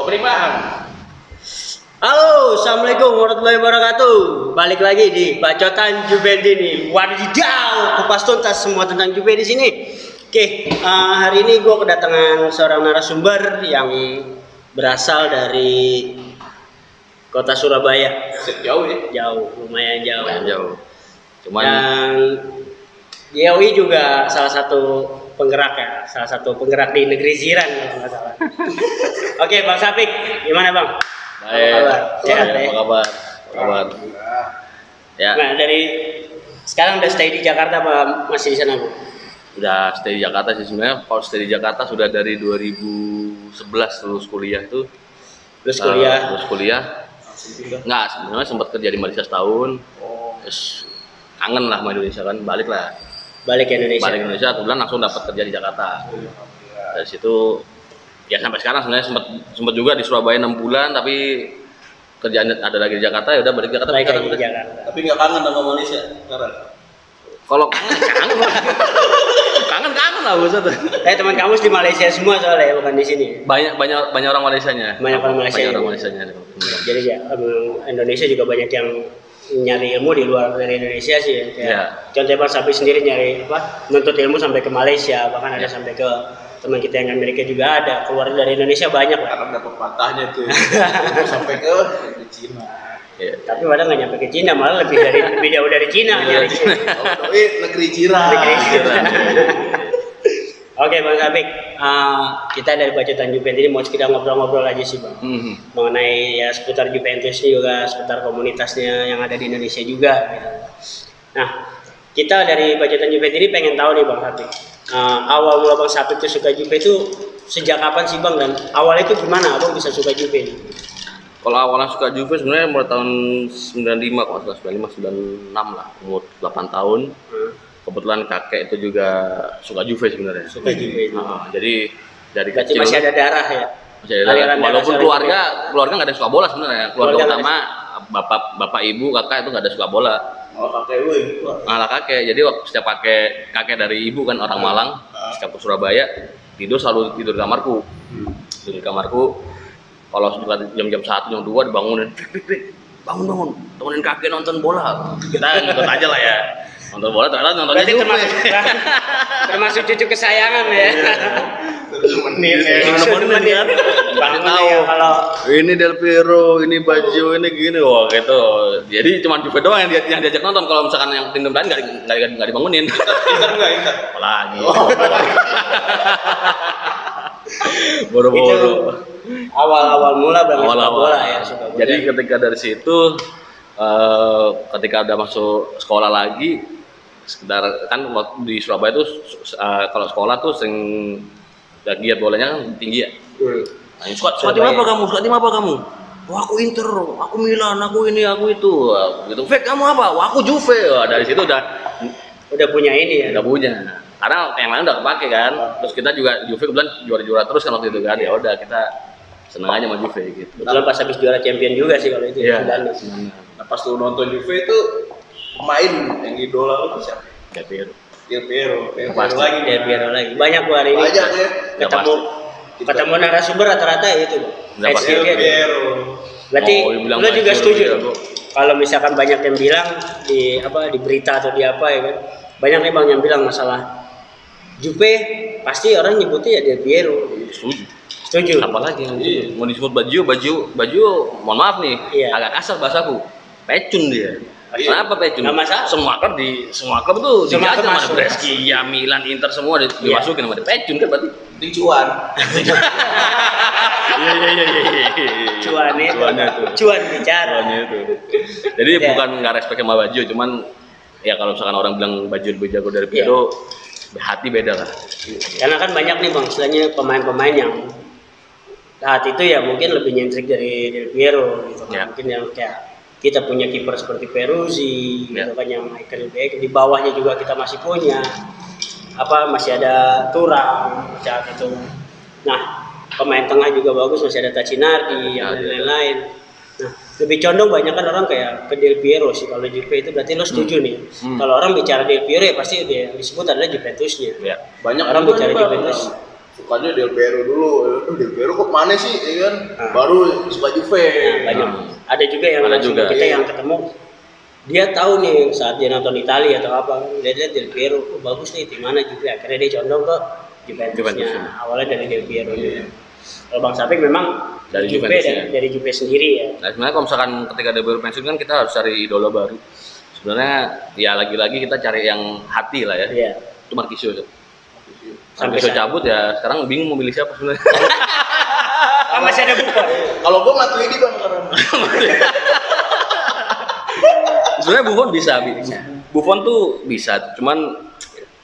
Beriman. Halo, assalamualaikum warahmatullahi wabarakatuh. Balik lagi di Bacotan Juvendi nih. Wadidaw, kupas tuntas semua tentang Juve di sini. Oke, hari ini gue kedatangan seorang narasumber yang berasal dari kota Surabaya. Jauh ya? Jauh, lumayan jauh. Jauh. Cuman Dan Yoi juga salah satu penggerak ya, salah satu penggerak di negeri jiran kalau nggak salah. Oke, Bang Sapik, gimana Bang? baik. Sehat ya? Apa kabar? Kabar. Ya, Nah, dari sekarang udah stay di Jakarta apa masih di sana, Bu? udah stay di Jakarta sih sebenarnya. Kalau stay di Jakarta sudah dari 2011 lulus kuliah tuh. Terus kuliah. Lulus kuliah. Nggak, sebenarnya sempat kerja di Malaysia setahun. Terus kangen lah sama Indonesia kan, balik lah. Balik ke Indonesia. Balik ke Indonesia, kemudian langsung dapat kerja di Jakarta. Dari situ ya sampai sekarang sebenarnya sempat juga di Surabaya 6 bulan, tapi kerjaan ada lagi di Jakarta, ya udah balik ke Jakarta. Balik sekarang lagi di udah. Jakarta. Tapi nggak kangen sama Malaysia sekarang? Kalau kangen lah. kangen lah bos tuh. Teman kamu di Malaysia semua soalnya, bukan di sini. Banyak orang Malaysianya. Banyak orang Malaysia. Banyak orang Malaysianya. Jadi ya, Indonesia juga banyak yang nyari ilmu di luar dari Indonesia sih ya. Kayak Ya. Contohnya Bang Sapi sendiri nyari nuntut ilmu sampai ke Malaysia, bahkan ada sampai ke teman kita yang Amerika juga ada, keluar dari Indonesia banyak lah. Karena dapat patahnya tuh sampai ke Cina. Ya. Tapi padahal nggak nyampe ke Cina, malah lebih jauh dari Cina nyari. Negeri jiran. Negeri jiran. Oke Bang Sapik, kita dari Bacotan Juventus ini mau sekedar ngobrol-ngobrol aja sih Bang, mengenai ya seputar Juventus juga, seputar komunitasnya yang ada di Indonesia juga gitu. Nah, kita dari Bacotan Juventus ini pengen tahu nih Bang Sapik, awal mula Bang Sapik tuh suka Juve itu sejak kapan sih Bang, dan awalnya itu gimana Abang bisa suka Juve nih? Kalau awalnya suka Juve sebenarnya mulai tahun 95, kalau nggak salah 95, 96 lah, umur 8 tahun. Kebetulan kakek itu juga suka Juve sebenarnya. Suka Juve itu. Jadi dari Berarti kecil masih ada darah ya? masih ada. Aliran darah Walaupun soal keluarga nggak ada yang suka bola sebenarnya. Keluarga Keluarga utama bapak ibu kakak itu nggak ada suka bola. Oh kakek lu itu. Malah kakek. Jadi waktu setiap kakek dari ibu kan orang Malang, setiap ke Surabaya selalu tidur di kamarku. Tidur di kamarku. Kalau suka jam-jam 1, jam 2 dibangunin, bangun, temenin kakek nonton bola. Kita ngikut aja lah ya. Nonton bola ternyata nontonnya Berarti Juve. termasuk cucu kesayangan ya? Nemenin ya. Nemenin kan. Bangun Tahu. ya kalau Ini Del Piero, ini baju, ini gini, wah gitu. Jadi cuma Juve doang yang diajak nonton. Kalau misalkan yang tim lain nggak dibangunin. Inter nggak Inter? Apalagi. Boro-boro. awal mula banget suka Awal-awal. bola ya, suka bola. Jadi ketika dari situ, ketika udah masuk sekolah lagi, sekedar kan waktu di Surabaya tuh kalau sekolah tuh sering giat bolanya kan tinggi ya. Nah, suka tim apa kamu? Suka tim apa kamu? Wah aku Inter, aku Milan, aku ini, aku itu. Gitu. Fek kamu apa? Wah aku Juve. Wah, dari situ udah punya ini ya. udah punya. Karena yang lain udah kepake kan. Terus kita juga Juve kebetulan juara terus kan waktu itu kan. Ya udah kita seneng aja sama Juve gitu. Kebetulan pas habis juara champion juga sih kalau itu. Iya. Dan Nah pas lu nonton Juve itu pemain yang idola lu siapa? Del Piero. Del Piero. Del Piero Pasti. lagi. ya biar lagi. Banyak gua hari ini. Banyak ya. Ketemu narasumber rata-rata ya itu. Udah pasti. Del Dia. Piero. Berarti Oh, dibilang lu juga Del setuju Piero. dong? Kalau misalkan banyak yang bilang di berita atau di apa ya kan, banyak nih Bang yang bilang masalah Juve pasti orang nyebutnya ya Del Piero. Setuju. Setuju. Apalagi yang mau disebut baju, mohon maaf nih, Iya. agak kasar bahasaku. Pecun dia. Kenapa pecun? Nggak masalah. Semua klub tuh Semua dijajah klub sama masuk. Brescia, Milan, Inter semua dimasukin sama dia. Pecun kan berarti. Penting cuan. Iya. Cuannya cuan bicara. Cuannya itu. Jadi Iya. bukan nggak respect sama baju, cuman ya kalau misalkan orang bilang baju lebih jago dari Piero, hati beda lah. Karena kan banyak nih Bang, istilahnya pemain-pemain yang saat itu ya mungkin lebih nyentrik dari Del Piero gitu kan. Ya. Mungkin yang kayak kita punya kiper seperti Peruzzi Ya. gitu kan, yang Michael Beck, di bawahnya juga kita masih punya masih ada Thuram saat itu. Nah, pemain tengah juga bagus, masih ada Tacinardi Ya, dan ya. lain-lain. Nah, lebih condong banyak kan orang kayak ke Del Piero sih kalau Juve itu. Berarti lo setuju nih, kalau orang bicara Del Piero ya pasti dia disebut adalah Juventusnya. Ya. Banyak Orang juga bicara nih, Bang, Juventus. sukanya Del Piero dulu. Del Piero kok mana sih, ya kan? Baru suka Juve. Banyak. Ada juga yang Ada langsung juga, kita iya. yang ketemu, dia tahu nih saat dia nonton Italia atau apa, dia lihat Del Piero, oh, bagus nih tim mana juga. Akhirnya dia condong ke Juventusnya. Awalnya dari Del Piero. Kalau Bang Sapik memang Dari Juve Juventusnya. dari Juve sendiri ya. Nah sebenarnya kalau misalkan ketika Del Piero pensiun kan kita harus cari idola baru. Sebenarnya ya lagi-lagi kita cari yang hati lah ya. Iya. Itu Marquisio. Sampai Marquisio saat- cabut ya, sekarang bingung mau milih siapa sebenarnya. Ah, masih ada Buffon. Kalau gua Matuidi Bang sekarang. Sebenarnya Buffon bisa. Buffon tuh bisa, cuman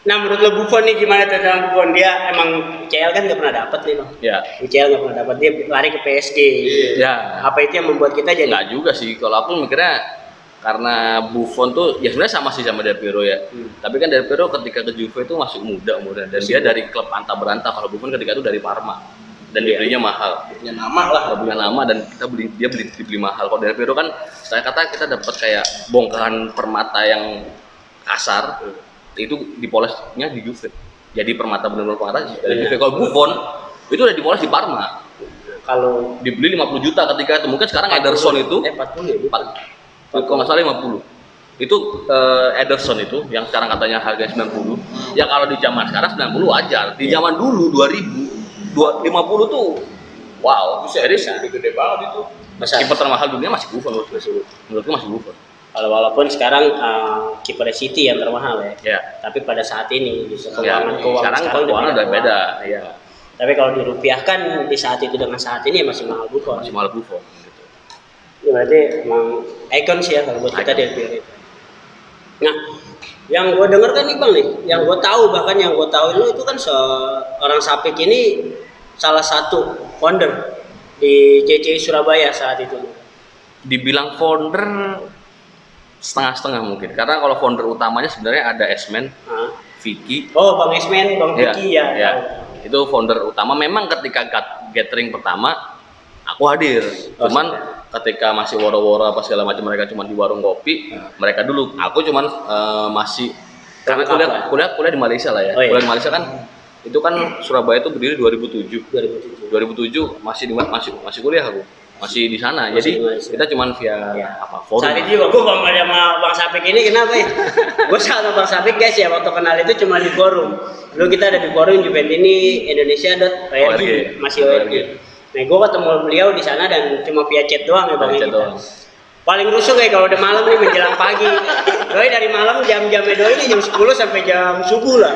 Nah menurut lo Buffon nih gimana tentang Buffon? Dia emang UCL kan nggak pernah dapat nih Bang. ya UCL nggak pernah dapat, dia lari ke PSG. ya Apa itu yang membuat kita jadi? nggak juga sih. Kalau aku mikirnya karena Buffon tuh ya sebenarnya sama sih sama Del Piero ya. Tapi kan Del Piero ketika ke Juve itu masih muda umurnya dan dia dari klub anta beranta. Kalau Buffon ketika itu dari Parma dan dibelinya mahal. Punya nama lah. Nggak punya nama dan kita dibeli mahal. Kalau Del Piero kan saya kata kita dapat kayak bongkahan permata yang kasar itu dipolesnya di Juve. Jadi permata benar-benar permata dari Juve. Kalau Buffon itu udah dipoles di Parma. Kalau Dibeli 50 juta ketika itu. Mungkin sekarang Ederson itu 40 ya. kalau nggak salah 50. Itu Ederson itu yang sekarang katanya harganya 90. Ya kalau di zaman sekarang 90 wajar. Di zaman dulu 2000 50 tuh wow. Jadi Gede banget itu. Besar. kiper termahal dunia masih Buffon menurutku masih Buffon. Kalau walaupun sekarang kiper City yang termahal ya. Ya. Tapi pada saat ini di Ya, keuangan sekarang keuangan udah beda. Ya, Tapi kalau dirupiahkan di saat itu dengan saat ini ya masih mahal Buffon. masih mahal Buffon gitu. Ya, berarti emang ikon sih ya kalau buat kita Icon. Del Piero itu. Nah, yang gue denger kan nih Bang nih, yang gue tahu bahkan yang gue tahu itu kan seorang Sapik ini salah satu founder di JCI Surabaya saat itu. Dibilang founder setengah-setengah mungkin. Karena kalau founder utamanya sebenarnya ada Esmen, Nah. Vicky. Oh, Bang Esmen, Bang Ya, Vicky ya. ya. Itu founder utama. Memang ketika gathering pertama aku hadir. Oh, Cuman ketika masih woro-woro apa segala macam mereka cuma di warung kopi, mereka dulu. Aku cuman masih karena kuliah di Malaysia lah ya. Oh, iya. Kuliah di Malaysia kan itu kan Surabaya itu berdiri 2007. 2007. 2007 masih kuliah aku. Masih di sana. Masih Jadi di Malaysia. kita cuman via Ya. forum. Saat itu juga gue sama Bang Sapik ini kenapa ya? Gue sama Bang Sapik guys ya waktu kenal itu cuma di forum. Dulu kita ada di forum Juventus ini Indonesia.org ORG. masih ORG. Nah gue ketemu beliau di sana dan cuma via chat doang ya Bang Via chat kita. doang. Paling rusuh kayak kalau udah malam nih menjelang pagi. Doi dari malam jam-jamnya Doi ini jam 10 sampai jam subuh lah.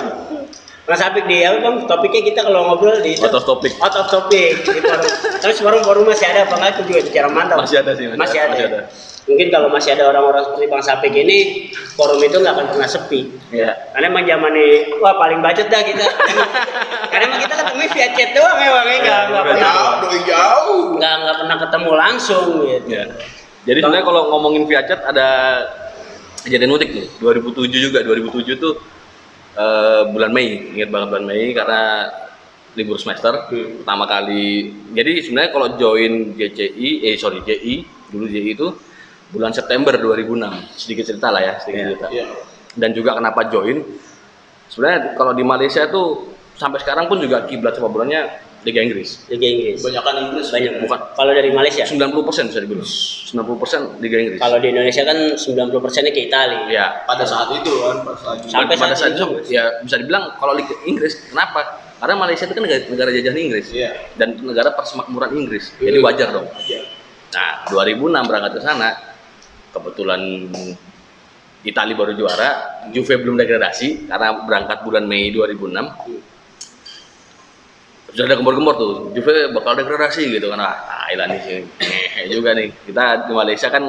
Mas Apik di apa Bang, topiknya kita kalau ngobrol di Out of topic. Out of topic di forum. Terus forum masih ada apa enggak? Itu juga secara mantap. Masih ada sih, Masih ada. masih ada. Mungkin kalau masih ada orang-orang seperti Bang Sapik ini, forum itu nggak akan pernah sepi. Ya. Karena emang zaman nih, wah paling bacot dah kita. Karena emang kita ketemu via chat doang ya Bang, nggak pernah Jauh. nggak pernah ketemu langsung gitu. Ya. Jadi sebenarnya kalau ngomongin via chat ada kejadian unik nih. 2007 juga. 2007 tuh bulan Mei, ingat banget bulan Mei karena libur semester pertama kali. Jadi sebenarnya kalau join JI dulu JI itu bulan September 2006. Sedikit cerita lah ya, sedikit cerita. Iya. Dan juga kenapa join? Sebenarnya kalau di Malaysia tuh sampai sekarang pun juga kiblat sepak bolanya Liga Inggris. Liga Inggris. Kebanyakan Inggris. Banyak. Bukan. Kalau dari Malaysia. 90% bisa dibilang. 90% Liga Inggris. Kalau di Indonesia kan 90%-nya ke Italia. Ya, Pada saat itu kan, pas lagi. Sampai pada saat saat itu, itu ya bisa dibilang kalau Liga Inggris kenapa? Karena Malaysia itu kan negara jajahan Inggris Iya. dan negara persemakmuran Inggris, jadi wajar dong. Iya. Nah 2006 berangkat ke sana, kebetulan Italia baru juara, Juve belum degradasi karena berangkat bulan Mei 2006. Sudah ada gembor-gembor tuh, Juve bakal degradasi gitu kan. Ilah nih sih, juga nih. Kita di Malaysia kan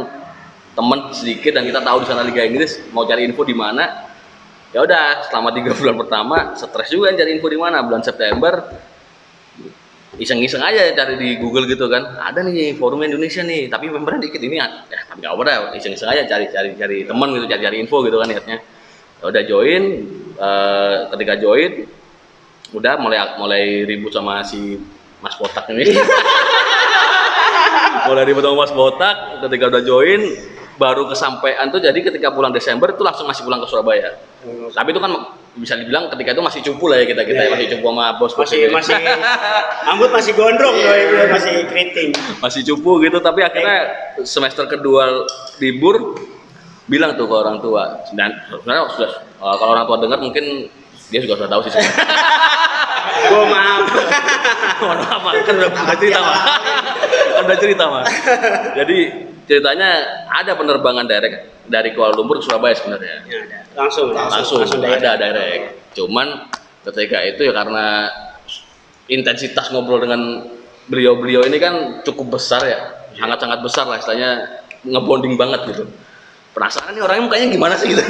temen sedikit dan kita tahu di sana Liga Inggris, mau cari info di mana. Ya udah, selama 3 bulan pertama stres juga cari info di mana. Bulan September iseng-iseng aja cari di Google gitu kan. Ada nih forum Indonesia nih, tapi membernya dikit ini ya, tapi nggak apa-apa, iseng-iseng aja cari teman gitu, cari info gitu kan niatnya. Ya udah join, ketika join udah mulai ribut sama si Mas Botak ini. Mulai ribut sama Mas Botak, ketika udah join baru kesampaian tuh, jadi ketika bulan Desember itu langsung masih pulang ke Surabaya. Tapi itu kan bisa dibilang ketika itu masih cupu lah ya kita ya, masih cupu sama bos masih rambut masih gondrong masih keriting, masih cupu gitu. Tapi akhirnya semester kedua libur bilang tuh ke orang tua, dan sebenarnya sudah kalau orang tua dengar mungkin dia juga sudah tahu sih sebenarnya. Gua maaf kan udah cerita mah. Udah cerita mah. Jadi ceritanya ada penerbangan direct dari Kuala Lumpur ke Surabaya sebenarnya. Ya, langsung ada direct. Cuman ketika itu ya karena intensitas ngobrol dengan beliau-beliau ini kan cukup besar ya, sangat-sangat besar lah, istilahnya ngebonding banget gitu. Penasaran nih orangnya mukanya gimana sih gitu.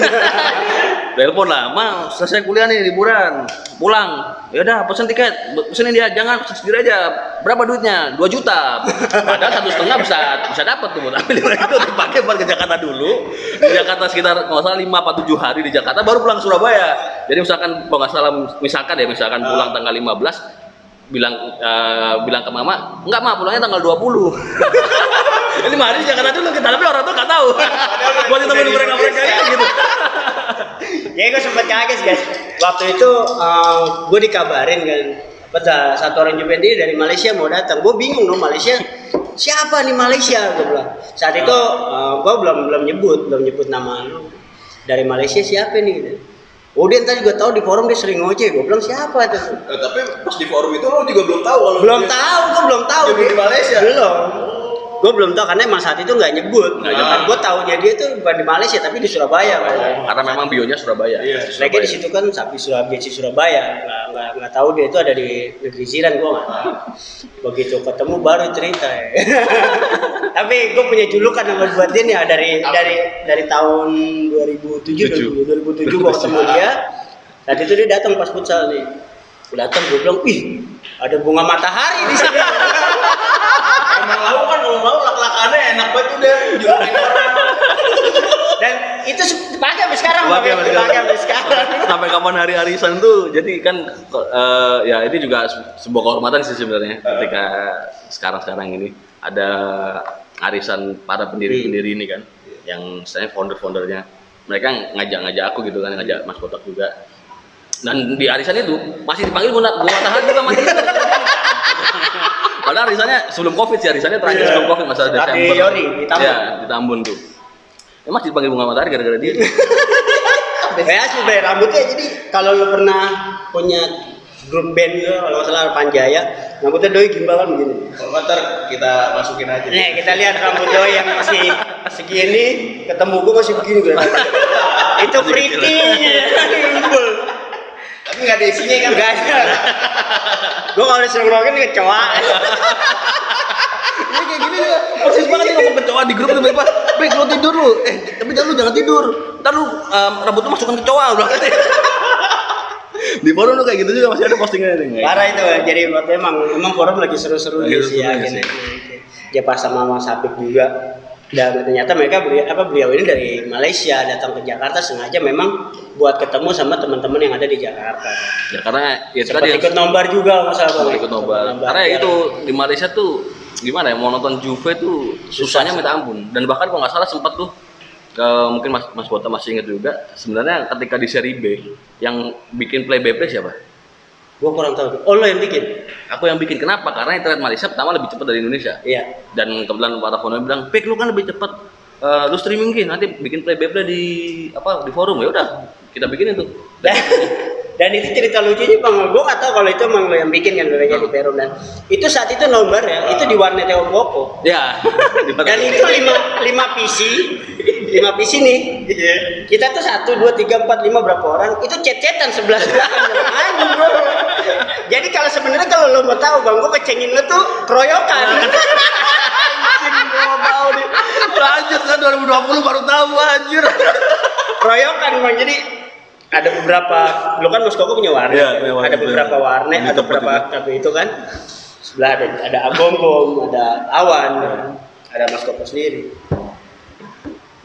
Telepon lah, "Ma, selesai kuliah nih, liburan, pulang. Ya udah, pesen tiket, pesenin dia, jangan pesen sendiri aja. Berapa duitnya? 2 juta. Padahal 1,5 bisa dapat tuh, tapi itu dipakai buat ke Jakarta dulu. Di Jakarta sekitar kalau nggak salah 5 atau 7 hari di Jakarta, baru pulang ke Surabaya. Jadi misalkan kalau nggak salah, misalkan pulang tanggal 15, bilang ke mama, "Enggak, Ma, pulangnya tanggal 20." Ini 5 hari di Jakarta dulu kita, tapi orang tuh nggak tahu. Buat temen mereka gitu. Ya gue sempet kaget guys. Waktu itu gue dikabarin kan, satu orang Jupendi dari Malaysia mau datang. Gue bingung dong, Malaysia siapa nih Malaysia, gue bilang. Saat itu gue belum nyebut nama lu. Dari Malaysia siapa nih gitu. Oh dia entar juga tahu di forum dia sering ngoceh. Gue bilang siapa itu? Tapi pas di forum itu lo juga belum tahu kalau gue belum tahu dia di Malaysia. Belum. Gue belum tahu karena emang saat itu nggak nyebut. Gue tahunya dia tuh bukan di Malaysia tapi di Surabaya. Karena memang bionya Surabaya. Iya. Mereka di situ kan sapi Surabaya. Nggak tahu dia itu ada di negeri jiran, gue nggak tahu. Begitu ketemu baru cerita. Ya. Tapi gue punya julukan yang buat dia nih ya, dari tahun 2007 gue ketemu dia. Tadi itu dia datang pas futsal nih. Datang gue bilang, "Ih, ada bunga matahari di sini." Emang lau kan, kalau lau lak-lakannya enak banget udah julukin orang. Dan itu dipakai sampai sekarang. Sampai kapan hari arisan tuh, jadi kan ya ini juga sebuah kehormatan sih sebenarnya ketika sekarang ini ada arisan para pendiri-pendiri ini kan, yang saya founder-foundernya, mereka ngajak aku gitu kan, ngajak Mas Botak juga. Dan di arisan itu masih dipanggil bunga matahari juga masih. Padahal arisannya sebelum Covid sih, arisannya terakhir sebelum Covid masa Desember. Di Yori, di Tambun. Ya, di Tambun tuh. Ya masih dipanggil bunga matahari gara-gara dia. Kayak asli bre, rambutnya jadi kalau lu pernah punya grup band lu, kalau nggak salah Panjaya, rambutnya doi gimbalan begini. Kalau ntar kita masukin aja. Nih kita lihat rambut doi yang masih segini, ketemu gua masih begini bre. Itu pretty-nya. Tapi nggak ada isinya kan? Nggak ada. Gue kalau disuruh nongkin kecoa. Ini kayak gini ya, persis banget nih ngomong kecoa di grup tuh Bek, "Bek, lu tidur lu. Tapi jangan tidur. Ntar lu rambut lu masukkan kecoa," udah. Di forum lu kayak gitu juga masih ada postingannya nih. Parah itu, jadi memang forum lagi seru-seru sih ya. Dia pas sama Mas Apik juga. Dan ternyata beliau ini dari Malaysia datang ke Jakarta sengaja memang buat ketemu sama teman-teman yang ada di Jakarta. Ya karena ya seperti ikut nobar juga masalah. Ikut nobar. Karena itu di Malaysia tuh gimana ya, mau nonton Juve tuh susahnya minta ampun. Dan bahkan kalau nggak salah sempat tuh mungkin Mas Bota masih ingat juga, sebenarnya ketika di seri B yang bikin play by play siapa? Gua kurang tahu. Oh, lo yang bikin? Aku yang bikin. Kenapa? Karena internet Malaysia pertama lebih cepat dari Indonesia. Iya. Dan kebetulan para founder bilang, "Pek, lu kan lebih cepat. Lu streaming gini, nanti bikin play by play di forum." Ya udah, kita bikin itu. Dan itu cerita lucunya Bang, gue nggak tahu kalau itu emang lo yang bikin kan di forum. Dan itu saat itu nobar ya, itu di warnet Oppo. Ya. Dan itu 5 PC nih. Kita tuh 1, 2, 3, 4, 5 berapa orang? Itu chat-chatan 11 anjing bro. Jadi kalau lo mau tahu Bang, gue kecengin lo tuh keroyokan. Anjing, gue mau tahu nih. Lanjut kan 2020 baru tahu anjir. Keroyokan Bang, jadi ada beberapa, lo kan Mas Koko punya warnet, ada beberapa warnet, ada beberapa kafe itu kan. Sebelah ada Abong, ada Awan, ada Mas Koko sendiri.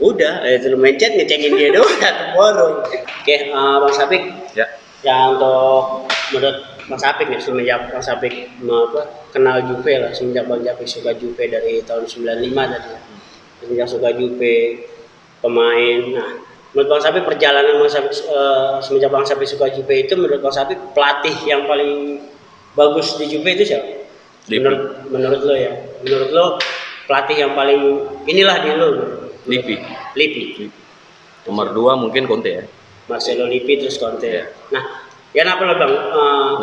Udah, itu main chat ngecengin dia doang satu forum. Oke, Bang Sapik. Ya. Yang untuk menurut Bang Sapik nih, semenjak Bang Sapik kenal Juve lah, semenjak Bang Sapik suka Juve dari tahun 95 tadi. Semenjak suka Juve pemain. Nah, menurut Bang Sapi perjalanan Bang Sapi semenjak Bang Sapi suka Juve itu, menurut Bang Sapi pelatih yang paling bagus di Juve itu siapa? Menurut lo ya, menurut lo pelatih yang paling inilah di lo? Lippi. Nomor 2 mungkin Conte ya. Marcelo Lippi terus Conte. Ya. Nah, ya kenapa lo Bang?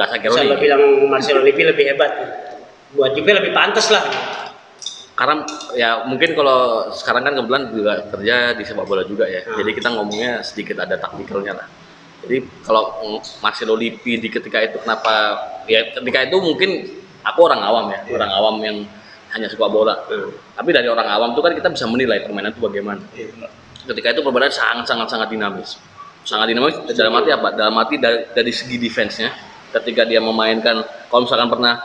Bisa lo bilang Marcelo Lippi lebih hebat? Buat Juve lebih pantas lah. Karena ya mungkin kalau sekarang kan kebetulan juga kerja di sepak bola juga ya. Jadi kita ngomongnya sedikit ada taktikalnya lah. Jadi kalau Marcelo Lippi di ketika itu kenapa ya, ketika itu mungkin aku orang awam ya, orang awam yang hanya suka bola. Tapi dari orang awam itu kan kita bisa menilai permainan itu bagaimana. Ketika itu permainan sangat dinamis. Sangat dinamis dalam arti apa? Dalam arti dari segi defense-nya. Ketika dia memainkan, kalau misalkan pernah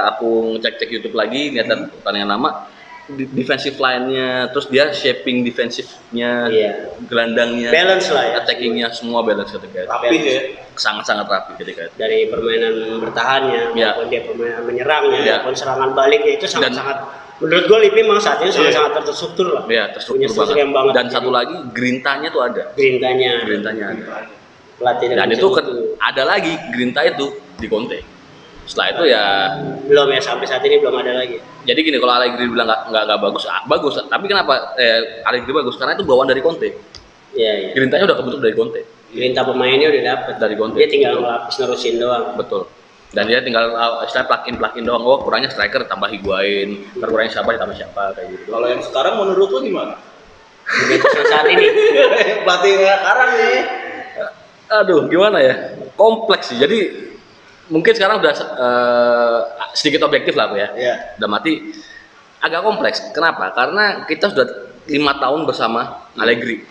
aku ngecek YouTube lagi, lihat pertandingan lama, defensive line-nya, terus dia shaping defensifnya, gelandangnya, balance lah ya, attackingnya semua balance ketika itu. Rapi ya, sangat rapi ketika itu. Dari permainan bertahannya, maupun dia permainan menyerangnya, maupun serangan baliknya itu sangat. Menurut gue Lippi memang saat ini sangat terstruktur lah. Iya, terstruktur banget. Dan satu lagi grintanya tuh ada. Grintanya ada. Pelatih dan itu ada lagi grinta itu di Conte. Setelah itu ya belum ya, sampai saat ini belum ada lagi. Jadi gini, kalau Allegri bilang nggak bagus. Tapi kenapa Allegri bagus? Karena itu bawaan dari Conte. Iya. Grintanya udah kebentuk dari Conte. Grinta pemainnya udah dapet dari Conte. Dia tinggal ngelapis nerusin doang. Betul. Dan dia tinggal istilah plug-in doang. Oh, kurangnya striker tambah Higuain, kurangnya siapa tambah siapa kayak gitu. Kalau yang sekarang menurut lu gimana? Saat ini pelatih sekarang nih. Aduh, gimana ya? Kompleks sih. Jadi mungkin sekarang udah sedikit objektif lah aku ya. Udah mati agak kompleks. Kenapa? Karena kita sudah 5 tahun bersama Allegri.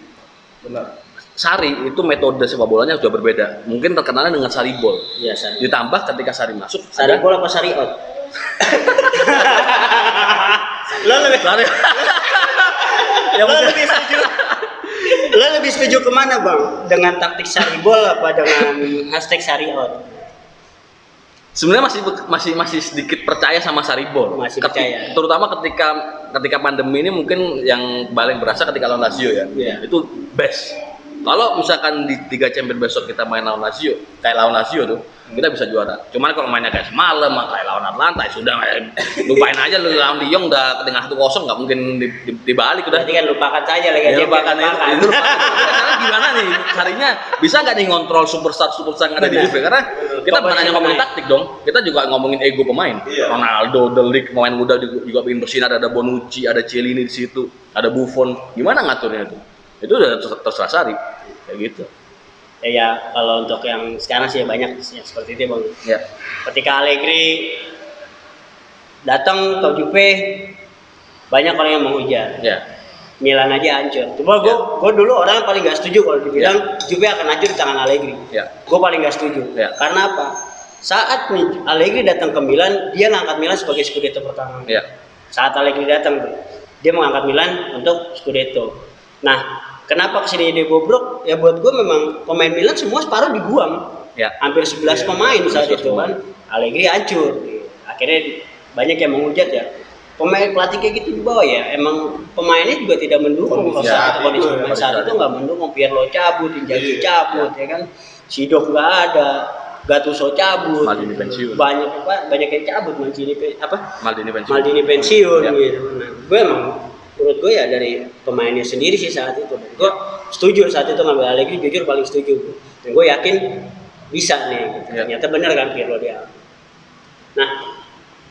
Benar. Sari itu metode sepak bolanya sudah berbeda. Mungkin terkenalnya dengan Sari Ball. Iya, Sari. Ditambah ketika Sari masuk, Sari Ball apa Sari out? Lo lebih setuju kemana Bang? Dengan taktik Sari Ball apa dengan hashtag Sari out? Sebenarnya masih sedikit percaya sama Sari Ball. Masih percaya. Terutama ketika pandemi ini mungkin yang paling berasa ketika lawan Lazio ya. Itu best. Kalau misalkan di 3 champion besok kita main lawan Lazio, kayak lawan Lazio tuh, kita bisa juara. Cuman kalau mainnya kayak semalam, kayak lawan Atlanta, sudah lupain aja lu lawan Lyon udah dengan 1-0 nggak mungkin dibalik udah. Berarti kan lupakan saja lagi. Ya, lupakan itu. Karena gimana nih? Harinya bisa nggak nih ngontrol superstar yang ada di Juve? Karena kita bukan hanya ngomongin taktik dong, kita juga ngomongin ego pemain. Ronaldo, De Ligt, pemain muda juga bikin bersinar, ada Bonucci, ada Chiellini di situ, ada Buffon. Gimana ngaturnya itu? Itu udah terserah Sari kayak gitu. Ya kalau untuk yang sekarang sih banyak yang seperti itu Bang. Ya. Ketika Allegri datang ke Juve, banyak orang yang menghujat. Ya. Milan aja hancur. Cuma gue dulu orang yang paling gak setuju kalau dibilang Juve akan hancur di tangan Allegri. Gue paling gak setuju. Karena apa? Saat Allegri datang ke Milan, dia ngangkat Milan sebagai Scudetto pertama. Saat Allegri datang, dia mengangkat Milan untuk Scudetto. Nah, kenapa kesini dia bobrok? Ya buat gue memang pemain Milan semua separuh dibuang. Hampir 11 pemain saat itu kan. Allegri hancur. Akhirnya banyak yang menghujat ya. Pemain pelatih kayak gitu di bawah ya. Emang pemainnya juga tidak mendukung. Saat itu nggak mendukung. Pirlo cabut, Inzaghi cabut, ya kan. Sidok nggak ada. Gattuso cabut. Maldini pensiun. Banyak yang cabut. Maldini pensiun. Gitu. Nah, gue emang menurut gue ya dari pemainnya sendiri sih saat itu. Gue setuju saat itu ngambil Allegri, jujur paling setuju. Dan gue yakin bisa nih. Gitu. Ternyata benar kan Pirlo dia. Nah,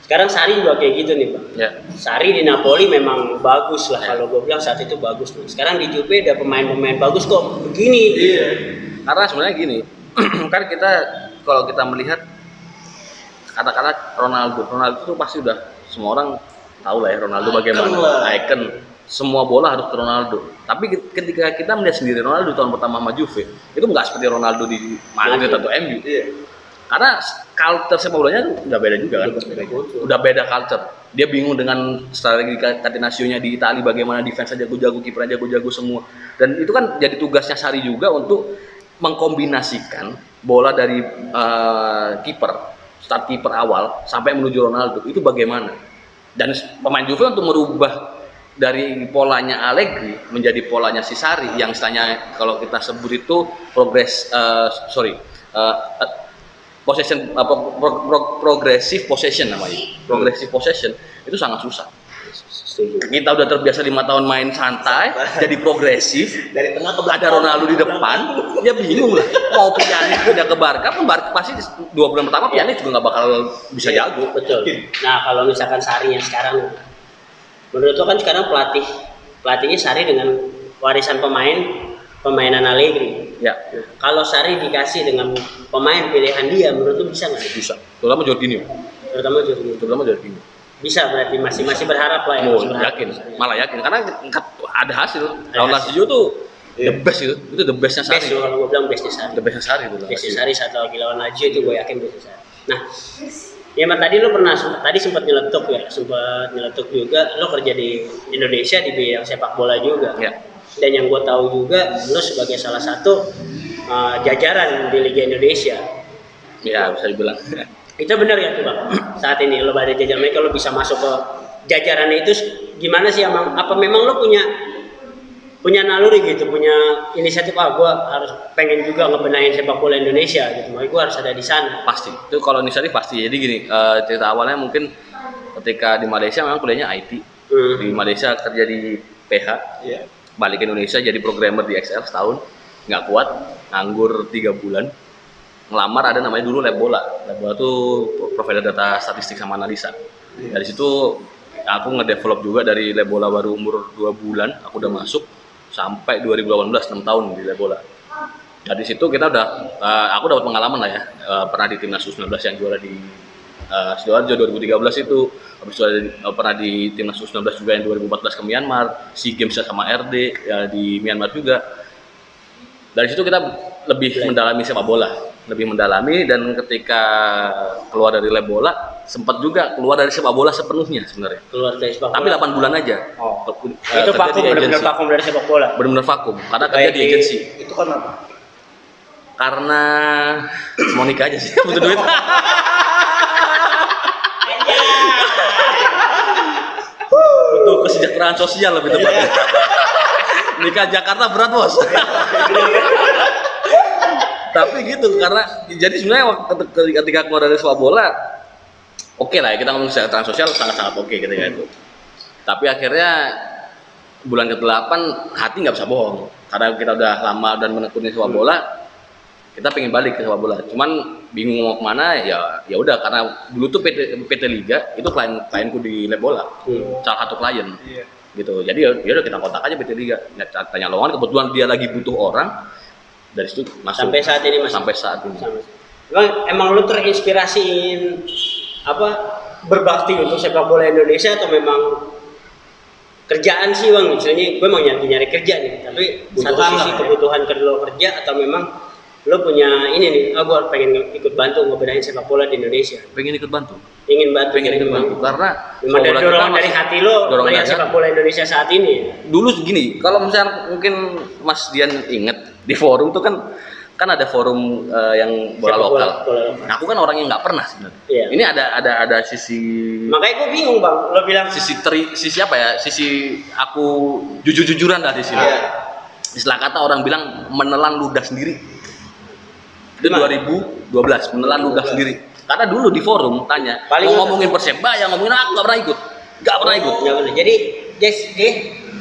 sekarang Sari juga kayak gitu nih Bang. Sari di Napoli memang bagus lah kalau gue bilang saat itu bagus. Nah, sekarang di Juve ada pemain-pemain bagus kok begini. Karena sebenarnya gini, kan kalau kita melihat kata-kata Ronaldo itu pasti udah semua orang tahu lah ya Ronaldo bagaimana icon, semua bola harus ke Ronaldo. Tapi ketika kita melihat sendiri Ronaldo tahun pertama sama Juve itu nggak seperti Ronaldo di Madrid atau MU. Karena culture sepak bolanya udah beda juga kan, udah beda culture. Dia bingung dengan strategi Catenaccionya di Italia, bagaimana defense jago-jago, kiper jago-jago semua. Dan itu kan jadi tugasnya Sarri juga untuk mengkombinasikan bola dari start kiper awal sampai menuju Ronaldo itu bagaimana. Dan pemain Juve untuk merubah dari polanya Allegri menjadi polanya si Sarri yang istilahnya kalau kita sebut itu progressive possession namanya. Progressive possession itu sangat susah. Kita udah terbiasa 5 tahun main santai, jadi progresif. Dari tengah ke belakang. Ada Ronaldo di depan, ya bingung lah. Mau Pjanic pindah ke Barca, pasti 2 bulan pertama Pjanic juga nggak bakal bisa jago. Betul. Nah kalau misalkan Sarri yang sekarang, menurut lo kan sekarang pelatihnya Sarri dengan warisan pemainan Allegri. Ya. Kalau Sarri dikasih dengan pemain pilihan dia, menurut lo bisa nggak? Bisa. Terutama Jorginho. Terutama Jorginho. Bisa berarti masih berharap lah ya. Oh, malah yakin karena ada hasil. Lawan Lazio tuh the best itu the bestnya Sarri. Best kalau gue bilang bestnya Sarri. The bestnya Sarri itu. Bestnya Sarri saat lagi lawan Lazio itu gue yakin bestnya Sarri. Nah, ya tadi lo sempat nyeletuk juga. Lo kerja di Indonesia di bidang sepak bola juga. Ya. Dan yang gue tahu juga lo sebagai salah satu jajaran di Liga Indonesia. Ya bisa dibilang. Itu benar ya tuh Bang. Saat ini lo ada jajaran mereka, lo bisa masuk ke jajaran itu gimana sih emang? Apa memang lo punya naluri gitu, punya inisiatif gue harus pengen juga ngebenahin sepak bola Indonesia gitu. Makanya gue harus ada di sana. Pasti. Itu kalau inisiatif pasti. Jadi gini, cerita awalnya mungkin ketika di Malaysia memang kuliahnya IT. Di Malaysia kerja di PH. Yeah. Balik ke Indonesia jadi programmer di Excel setahun. Nggak kuat, nganggur 3 bulan. Ngelamar ada namanya dulu Lab Bola. Lab Bola tuh provider data statistik sama analisa. Dari situ aku ngedevelop juga dari Lab Bola baru umur 2 bulan, aku udah masuk sampai 2018 6 tahun di Lab Bola. Dari situ kita aku dapat pengalaman lah ya. Pernah di timnas U19 yang juara di Sidoarjo 2013 itu, habis itu pernah di timnas U19 juga yang 2014 ke Myanmar, SEA Games sama RD ya di Myanmar juga. Dari situ kita lebih mendalami sepak bola. Lebih mendalami dan ketika keluar dari Lab Bola sempat juga keluar dari sepak bola sepenuhnya sebenarnya. Keluar dari sepak bola. Tapi 8 bulan aja. Oh. Itu vakum, benar-benar vakum dari sepak bola. Benar-benar vakum karena kerja di agensi. Itu kan apa? Karena mau nikah aja sih, butuh duit. Butuh kesejahteraan sosial lebih tepatnya. Nikah Jakarta berat bos. Tapi gitu karena jadi sebenarnya ketika keluar dari sepak bola oke lah ya, kita ngomong kesejahteraan sosial sangat-sangat oke ketika itu. Tapi akhirnya bulan ke-8 hati nggak bisa bohong karena kita udah lama dan menekuni sepak bola, kita pengen balik ke sepak bola. Cuman bingung mau kemana ya udah karena dulu tuh PT Liga itu klienku di Lab Bola, salah satu klien. Gitu. Jadi ya udah kita kontak aja PT Liga, tanya lowongan, kebetulan dia lagi butuh orang. Dari situ masuk. Sampai saat ini masih. Sampai saat ini. Emang lu terinspirasiin berbakti untuk sepak bola Indonesia atau memang kerjaan sih Bang? Misalnya gue mau nyari kerja nih, tapi satu sisi kebutuhan lo kerja atau memang lo punya ini nih, gue pengen ikut bantu ngebedain sepak bola di Indonesia. Pengen ikut bantu. Pengen bantu karena memang ada dorongan dari hati lo melihat sepak bola Indonesia saat ini. Dulu gini, kalau misalnya mungkin Mas Dian inget di forum tuh kan ada forum yang bola lokal. Nah, aku kan orang yang nggak pernah sebenarnya. Iya. Ini ada sisi. Makanya gue bingung Bang, lo bilang sisi apa ya? Sisi aku jujur-jujuran lah di sini. Iya. Istilah kata orang bilang menelan ludah sendiri. Itu 2012 menelan ludah sendiri. Karena dulu di forum tanya, mau ngomongin Persebaya, ngomongin aku nggak pernah ikut. Nggak pernah ikut. Jadi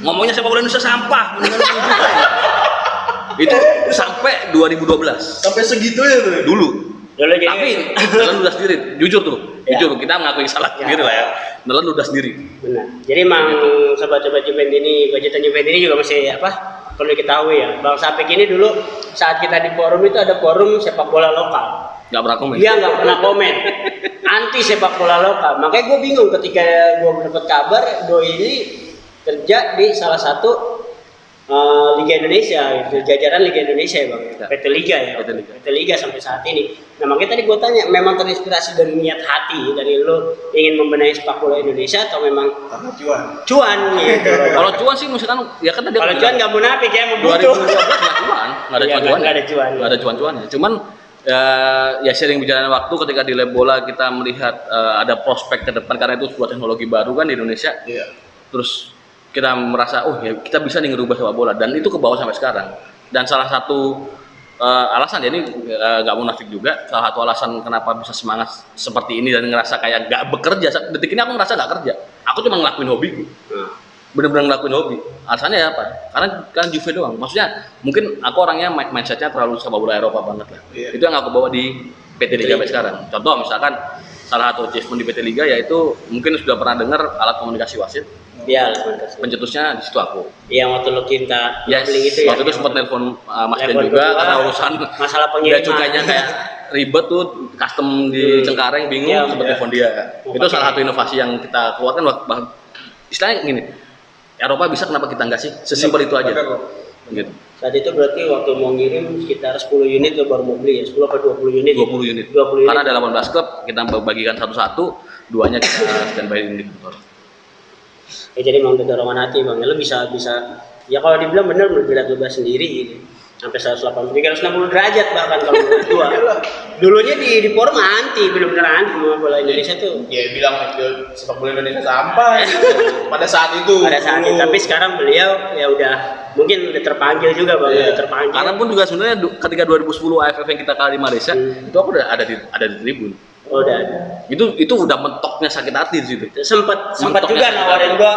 ngomongnya sepak bola Indonesia sampah. Itu sampai 2012. Sampai segitunya tuh. Dulu. Tapi nelan ludah sendiri, jujur tuh. Ya. Jujur kita mengakui salah sendiri lah ya. Nelan ludah sendiri. Benar. Jadi emang sobat-sobat Juven ini, budgetan Juven ini juga masih perlu diketahui ya. Bang Sapik ini dulu saat kita di forum itu ada forum sepak bola lokal. Nggak pernah komen. Dia nggak pernah komen. Anti sepak bola lokal. Makanya gue bingung ketika gue mendapat kabar Doi ini kerja di salah satu Liga Indonesia, gitu. Jajaran Liga Indonesia ya Bang, PT Liga ya, PT Liga sampai saat ini. Nah makanya tadi gue tanya, memang terinspirasi dari niat hati, dari lo ingin membenahi sepak bola Indonesia atau memang karena cuan gitu? Kalau cuan sih misalkan, ya kan tadi kalau cuan nggak munafik ya, membutuh. 2012 nggak cuan, nggak ada cuan-cuannya. Cuman ya sering berjalannya waktu ketika di Lab Bola kita melihat ada prospek ke depan karena itu sebuah teknologi baru kan di Indonesia. Iya. Terus kita merasa oh ya kita bisa nih ngerubah sepak bola, dan itu ke bawah sampai sekarang. Dan salah satu alasan ya ini nggak munafik juga, salah satu alasan kenapa bisa semangat seperti ini dan ngerasa kayak nggak bekerja. Detik ini aku ngerasa nggak kerja, aku cuma ngelakuin hobiku, bener-bener ngelakuin hobi. Alasannya apa? Karena Juve doang. Maksudnya mungkin aku orangnya mindsetnya terlalu sepak bola Eropa banget lah. Itu yang aku bawa di PT Liga sampai sekarang. Contoh misalkan salah satu achievement di PT Liga yaitu mungkin sudah pernah dengar alat komunikasi wasit. Iya, pencetusnya di situ aku. Iya, waktu lo cinta itu ya. Waktu itu sempat nelpon Mas Den juga karena urusan masalah pengiriman. Cukainya kayak ribet tuh, custom di Cengkareng bingung, sempat telepon dia. Itu salah satu inovasi yang kita keluarkan. Istilahnya gini, Eropa bisa, kenapa kita enggak sih? Sesimpel itu aja. Gitu. Saat itu berarti waktu mau ngirim sekitar 10 unit lo baru mau beli ya? 10 atau 20 unit? 20 unit. Karena ada 18 klub, kita bagikan satu-satu, 2-nya kita standby di kantor. Ya jadi memang dorongan hati bang, ya lo bisa ya kalau dibilang bener berat lo sendiri gitu. Sampai 180, 360 derajat bahkan kalau menurut gua. Dulunya di forum anti, bener-bener anti sama bola Indonesia tuh. Ya bilang sepak bola Indonesia sampah pada saat itu. Tapi sekarang beliau ya udah mungkin udah terpanggil juga bang, udah terpanggil. Karena pun juga sebenarnya ketika 2010 AFF yang kita kalah di Malaysia, itu aku udah ada di tribun. Oh, udah ada. Itu udah mentoknya sakit hati di situ. Sempat juga nawarin gua,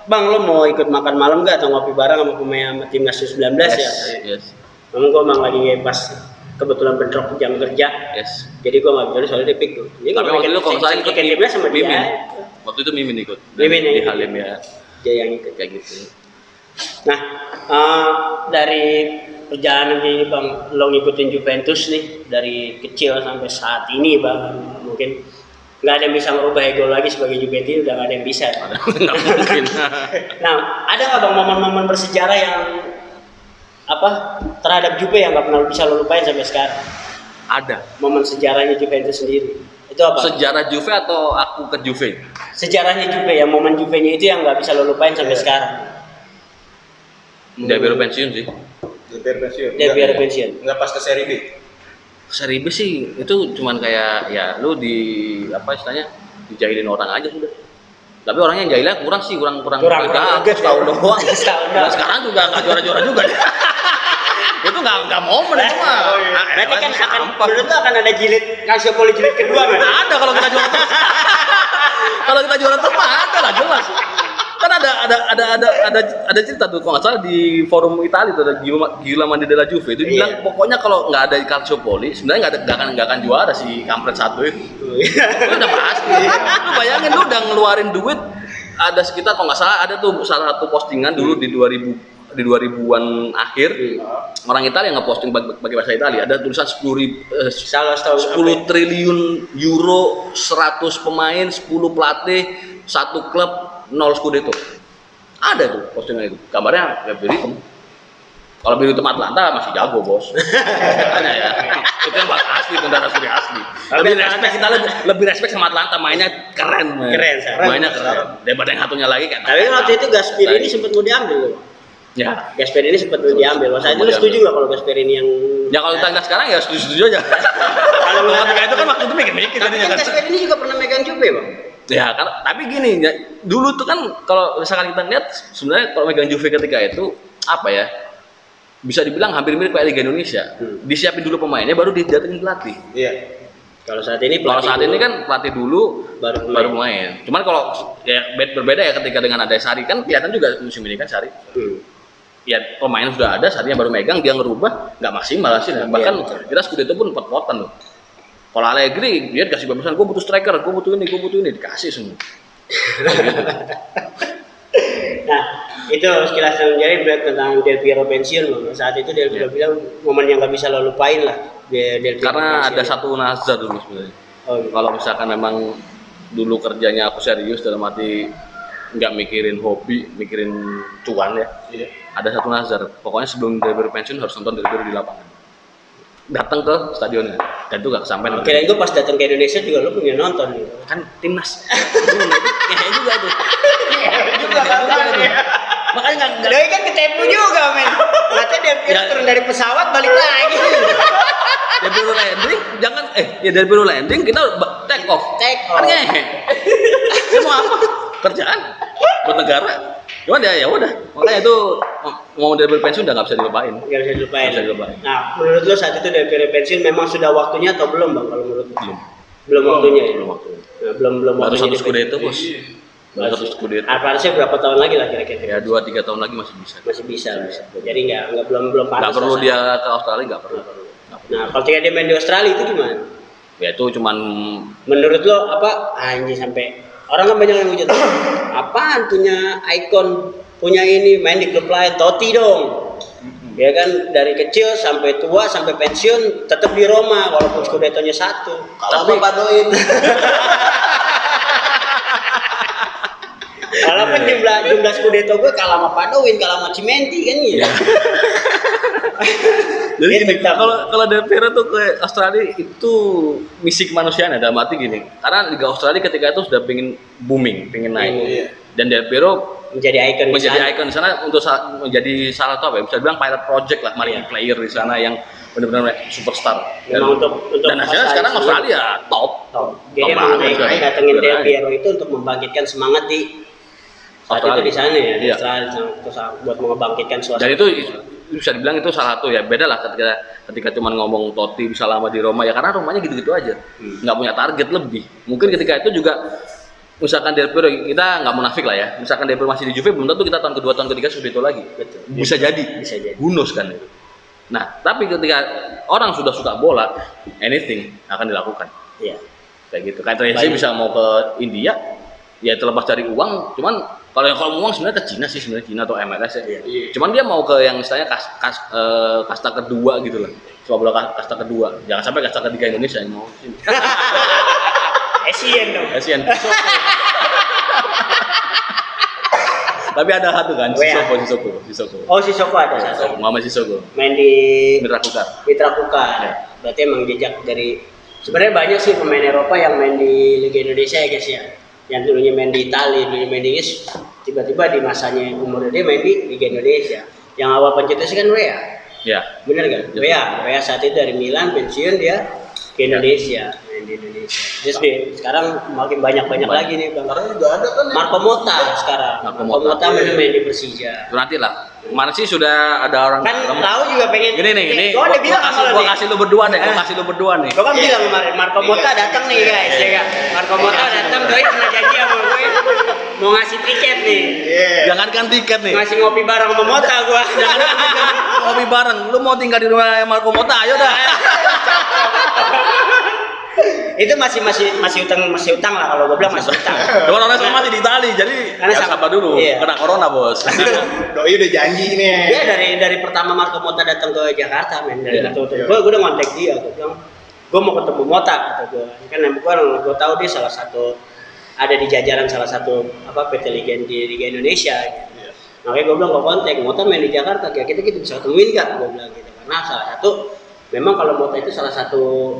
bang lo mau ikut makan malam gak atau ngopi bareng sama pemain sama timnas U19 ya? Yes. Memang gua lagi pas kebetulan bentrok jam kerja. Yes. Jadi gua nggak bisa soalnya dipik tuh. Jadi tapi waktu itu kalau saya ikut timnas sama Mimin. dia. Waktu itu Mimin ikut. Mimin di Halim ya. Dia yang ikut kayak gitu. Nah, dari perjalanan ini bang, lo ngikutin Juventus nih dari kecil sampai saat ini bang, mungkin nggak ada yang bisa merubah ego lagi sebagai Juventus, udah nggak ada yang bisa. Nggak mungkin. Nah, ada nggak bang momen-momen bersejarah yang terhadap Juve yang nggak pernah bisa lo lupain sampai sekarang? Ada. Momen sejarahnya Juventus sendiri. Itu apa? Sejarah Juve atau aku ke Juve? Sejarahnya Juve, ya momen Juve-nya itu yang nggak bisa lo lupain sampai sekarang. Dia baru pensiun sih. Dia biar pensiun. Nggak pas ke seri B. Seri B sih itu cuman kayak ya lu istilahnya dijailin orang aja sudah. Tapi orangnya yang jailnya kurang setahun doang. Nah, sekarang juga nggak juara-juara juga. Itu nggak momen itu mah. Berarti kan menurut lo akan ada jilid Calciopoli jilid kedua kan? Ada kalau kita juara terus. Kalau kita juara terus mah ada lah jelas. Kan ada cerita tuh kalau nggak salah di forum Italia tuh ada Giuliano della Juve itu bilang pokoknya kalau nggak ada Calciopoli sebenarnya nggak akan juara si kampret satu itu. Itu udah pasti. Lu bayangin lu udah ngeluarin duit ada sekitar kalau nggak salah ada tuh salah satu postingan dulu di 2000-an akhir orang Italia yang ngeposting pakai bahasa Italia ada tulisan 10 triliun euro, 100 pemain, 10 pelatih, 1 klub, 0 Scudetto. Ada tuh postingan itu. Gambarnya ya Biritem. Kalau Biritem Atlanta masih jago, Bos. Katanya ya. Itu yang asli, itu darah suri asli. Lebih respect sama Atlanta, mainnya keren. Mainnya keren. Daripada yang satunya lagi kan. Tapi waktu itu Gasperini sempat mau diambil loh. Ya, Gasperini sempat mau diambil. Saya itu setuju nggak kalau Gasperini yang ya kalau kita nggak sekarang ya setuju aja. Kalau ketika itu kan waktu itu mikir tadinya kan. Gasperini juga pernah megang Juve, Bang. Ya kan, tapi gini ya, dulu tuh kan kalau misalkan kita lihat sebenarnya kalau megang Juve ketika itu apa ya? Bisa dibilang hampir mirip kayak Liga Indonesia. Disiapin dulu pemainnya baru didatengin pelatih. Iya. Kalau saat ini kan pelatih dulu baru main. Cuman kalau ya berbeda ya ketika dengan ada Sarri kan kelihatan juga musim ini kan Sarri. Ya pemain sudah ada, Sarrinya baru megang, dia ngerubah nggak maksimal sih. Bahkan kita Scudetto pun pot-potan loh. Kalau Allegri dia kasih bebasan, gue butuh striker, gue butuh ini, dikasih semua. Nah itu sekilas jadi tentang Del Piero pensiun. Saat itu Del Piero bilang momen yang nggak bisa lo lupain lah. Karena ada satu nazar dulu sebenarnya. Kalau misalkan memang dulu kerjanya aku serius dalam arti nggak mikirin hobi, mikirin cuan ya. Ada satu nazar. Pokoknya sebelum Del Piero pensiun harus nonton Del Piero di lapangan. Datang ke stadionnya dan itu gak kesampaian. Kirain gue pas datang ke Indonesia juga lo punya nonton gitu. Kan timnas. Kayak juga tuh. Makanya nggak. Doi kan ketipu juga men. Katanya dia turun dari pesawat balik lagi. Dari baru landing, dari baru landing kita take off. Take off. Kan ngehe. Dia mau apa? Kerjaan buat negara. Cuman ya udah, makanya itu mau dari pensiun udah nggak bisa dilupain. Nggak bisa dilupain. Nggak bisa dilupain. Nah, menurut lo saat itu dari pensiun memang sudah waktunya atau belum bang? Kalau menurut lo? Belum. Belum waktunya ya. Belum waktunya. Nah, belum Baru waktunya satu di Scudetto pensiun. bos. Baru satu Scudetto. Harusnya berapa tahun lagi lah kira-kira? Ya 2-3 tahun lagi masih bisa. Masih bisa lah. Jadi nggak belum pantas. Nggak perlu lah, dia ke Australia, nggak perlu. Nah, kalau ketika dia main di Australia itu gimana? Ya itu cuman Menurut lo apa? Anjing sampai orang kan banyak yang hujat. Apaan punya ikon, punya ini main di klub lain, Totti dong. Ya kan dari kecil sampai tua sampai pensiun tetap di Roma walaupun Scudetto-nya 1. Kalau Bapak Doin. Walaupun jumlah Scudetto gue kalah sama Padowin, kalah sama Cimenti kan ya. jadi Dia gini, tetap- kalau Del Piero tuh ke Australia itu misi kemanusiaan ya, dalam arti gini. Karena Liga Australia ketika itu sudah pengen booming, pengen naik. Iya. Dan Del Piero menjadi ikon di menjadi sana. ikon di sana untuk menjadi salah satu apa ya, bisa dibilang pilot project lah, marquee player di sana yang benar-benar superstar. Memang untuk dan hasilnya sekarang Australia top. Jadi Top emang banget sekarang. datengin Udah Del naik. Piero itu untuk membangkitkan semangat di saat Australia. itu di sana ya, di Iya. Australia terus buat membangkitkan suasana. Dan itu bisa dibilang itu salah satu ya, beda lah ketika cuma ngomong Totti bisa lama di Roma ya, karena Romanya gitu-gitu aja, nggak punya target lebih. Mungkin ketika itu juga misalkan Del Piero, kita nggak munafik lah ya, misalkan Del Piero masih di Juve belum tentu kita tahun kedua tahun ketiga Scudetto lagi. Betul. Bisa jadi Bisa jadi. bonus kan itu. Nah tapi ketika orang sudah suka bola, anything akan dilakukan Iya. kayak gitu. Kayak Tracy Banyak. bisa mau ke India ya, terlepas dari uang, cuman kalau uang sebenarnya ke Cina sih, sebenarnya Cina atau MLS ya. Iya. Cuman dia mau ke yang istilahnya kasta kedua gitu lah, sepak bola kasta kedua, jangan sampai kasta ketiga Indonesia yang mau sini. Asian dong. Kasihan. Tapi ada satu kan, Wea. Sissoko. Oh si Soko ada satu. Muhammad Sissoko. Main di Mitra Kukar. Mitra Kukar. Ya. Berarti emang jejak dari sebenarnya banyak sih pemain Eropa yang main di Liga Indonesia ya guys ya. Yang dulunya main di Italia, dulunya main di Inggris, tiba-tiba di masanya umurnya dia main di Liga Indonesia. Yang awal pencetusnya kan Wea. Ya. Bener kan? Ya. Wea saat itu dari Milan pensiun dia ke Indonesia, main di Indonesia. Terus sekarang makin banyak lagi nih Bang. Sekarang juga ada kan ya. Marco Motta sekarang. Marco Marco Motta. Motta main di Persija. Itu nanti lah. Kemarin sih sudah ada orang. Kan tahu juga pengen. Gini nih, ini Gua udah bilang sama lo gua nih. kasih lu berdua nih, gua kasih lu berdua nih. Gua kan bilang kemarin Marco Motta datang nih guys, ya kan? Marco Motta datang, doi pernah janji sama gue mau ngasih tiket nih, Jangankan tiket nih. ngasih ngopi bareng sama Motta gua. Kopi bareng. Lu mau tinggal di rumah Marco Motta, ayo dah. Itu masih utang lah kalau gua bilang masih utang. Cuman orang sekarang masih di Itali, jadi Karena ya sama- sabar dulu. iya. Kena corona, Bos. Doi udah janji nih. Dia dari pertama Marco Motta datang ke Jakarta, men dari Iya. itu. Gua udah ngontek dia, gua bilang gua mau ketemu Motta kata gua. Kan gua tahu dia salah satu ada di jajaran salah satu PT Liga di Liga Indonesia gitu. Makanya gue bilang gue kontak, Motta main di Jakarta, kayak kita bisa ketemuin gak? Gue bilang gitu, karena salah satu, memang kalau Motta itu salah satu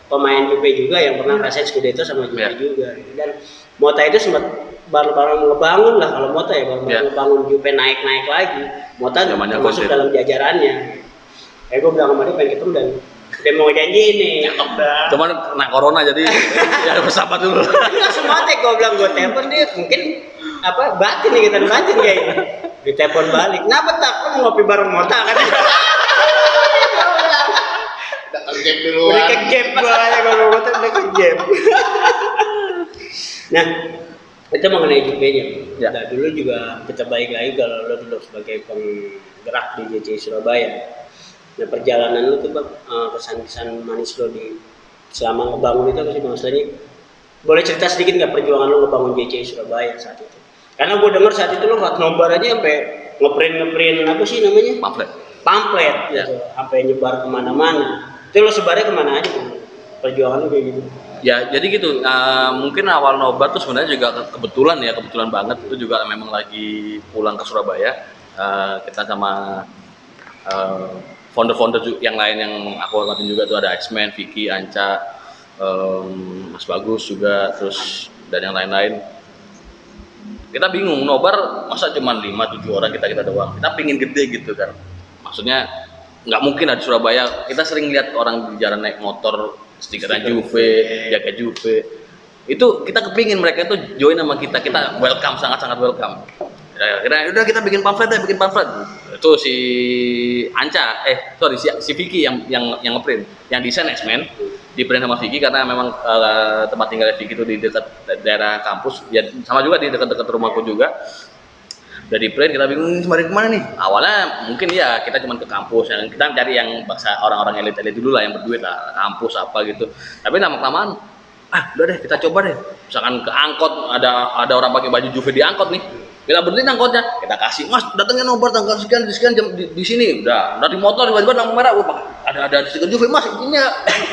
pemain Juve juga yang pernah ngerasain Scudetto sama Juve Yeah. juga. Dan Motta itu sempat bareng-bareng ngebangun lah kalau Motta ya, bareng-bareng Yeah. ngebangun Juve naik lagi. Motta Zamannya masuk Conte. dalam jajarannya. Kayak gue bilang sama dia pengen ketemu dan dia mau janji nih. Cuman kena corona jadi ya bersabar dulu. Dia langsung kontak, gue bilang gue telepon dia mungkin batin nih kita batin kayaknya. Ditelepon balik, kenapa tak? Lu mau ngopi bareng Motta kan? Udah ke-gap duluan. Udah ke gap gua ya kalau Motta udah ke gap. Nah, itu mengenai Juve-nya. Ya. Nah, dulu juga kita balik lagi kalau lo dulu sebagai penggerak di JC Surabaya. Nah, perjalanan lo tuh Bang, kesan-kesan manis lo di selama ngebangun itu apa sih Bang Slani? Boleh cerita sedikit nggak perjuangan lo ngebangun JC Surabaya saat itu? Karena gue dengar saat itu lo buat nobar aja sampai ngeprint apa sih namanya? Pamflet Ya. gitu, sampai nyebar kemana-mana. Itu lo sebarnya kemana aja Bang? Perjuangan lo kayak gitu. Ya, jadi gitu. Mungkin awal nobar tuh sebenarnya juga kebetulan banget itu juga memang lagi pulang ke Surabaya. Kita sama founder-founder yang lain yang aku hormatin juga tuh ada X-Men, Vicky, Anca, Mas Bagus juga, terus dan yang lain-lain. Kita bingung nobar masa cuma 5-7 orang kita doang. Kita pingin gede gitu kan. Maksudnya nggak mungkin ada di Surabaya. Kita sering lihat orang di jalan naik motor stikernya Juve, jaket Juve. Itu kita kepingin mereka itu join sama kita welcome, sangat welcome. Akhirnya udah kita bikin pamflet. Itu si Anca, si Vicky yang ngeprint, yang desain X-Men di print sama Vicky karena memang tempat tinggal Vicky itu di dekat daerah kampus, ya sama juga di dekat rumahku juga. Udah di print, kita bingung kemarin kemana nih. Awalnya mungkin ya kita cuma ke kampus, yang kita cari yang bahasa orang-orang elit dulu lah, yang berduit lah, kampus apa gitu. Tapi lama-kelamaan, udah deh kita coba deh. Misalkan ke angkot, ada orang pakai baju Juve di angkot nih. Kita berhenti angkotnya, kita kasih, Mas datangnya nobar tanggal sekian jam di sini. Udah di motor tiba-tiba lampu merah, ada stiker Juve, Mas ini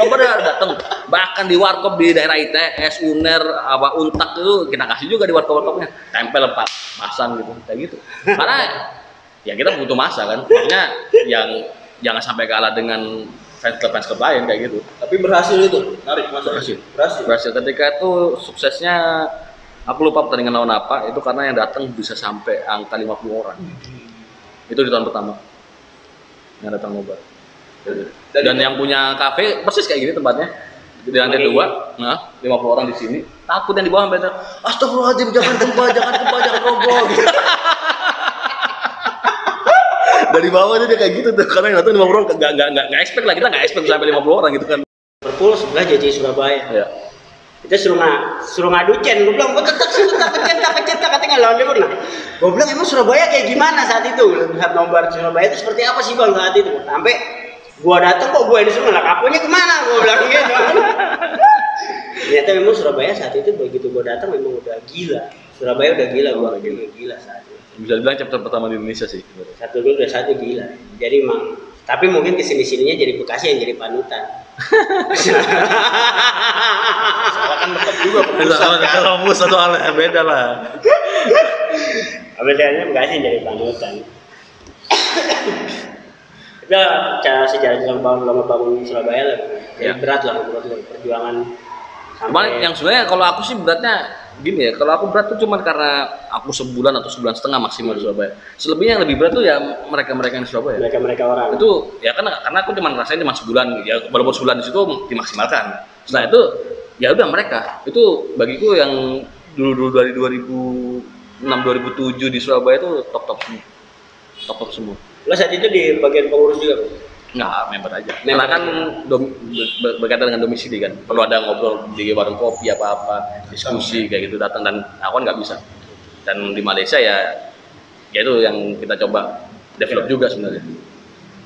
nobarnya datang. Bahkan di warkop di daerah ITS, UNER, Untak itu kita kasih juga di warkop-warkopnya, tempel pasang gitu, kayak gitu. Karena ya kita butuh masa kan, maksudnya yang jangan sampai kalah dengan fans klub lain kayak gitu. Tapi berhasil itu, narik masa. Berhasil ketika itu suksesnya. Aku lupa pertandingan lawan apa, itu karena yang datang bisa sampai angka 50 orang. Itu di tahun pertama yang datang nobar. Dan yang punya kafe persis kayak gini tempatnya. Di lantai 2, 50 orang di sini. Takut yang di bawah sampai astagfirullahaladzim, jangan gempa, jangan roboh gitu. Dari bawah aja dia kayak gitu tuh, karena yang datang 50 orang nggak expect lah, kita nggak expect sampai 50 orang gitu kan. Liverpool sebelah JJ Surabaya. Iya. Kita suruh ngadu Cen, gue bilang, gue tetap katanya lawan Liverpool. Gue bilang emang Surabaya kayak gimana saat itu? Lihat nobar Surabaya itu seperti apa sih bang saat itu? Sampai gue datang kok gue disuruh lah, kapunya kemana? Gue bilang gitu. Ternyata memang Surabaya saat itu begitu gue datang memang udah gila. Surabaya udah gila, gue gila saat itu. Bisa dibilang chapter pertama di Indonesia sih. Satu gila. Jadi emang, tapi mungkin kesini-sininya jadi Bekasi yang jadi panutan. Kan dekat juga pusat kan. Kalau pusat soalnya beda lah. Bedanya Bekasi yang jadi panutan. Itu cara sejarah bangun Surabaya lah. Jadi berat lah perjuangan. Cuman yang sebenarnya kalau aku sih beratnya gini ya, kalau aku berat tuh cuma karena aku sebulan atau sebulan setengah maksimal di Surabaya. Selebihnya yang lebih berat tuh ya mereka yang di Surabaya. Mereka orang. Itu ya karena aku cuma ngerasain cuma sebulan, ya walaupun sebulan di situ dimaksimalkan. Setelah itu ya udah mereka. Itu bagiku yang dulu dari 2006 2007 di Surabaya itu top semua. Lo saat itu di bagian pengurus juga? Nggak, member aja. Karena kan berkaitan dengan domisili kan. Perlu ada ngobrol di warung kopi apa-apa, diskusi kayak gitu datang, dan aku kan nggak bisa. Dan di Malaysia ya itu yang kita coba develop juga sebenarnya.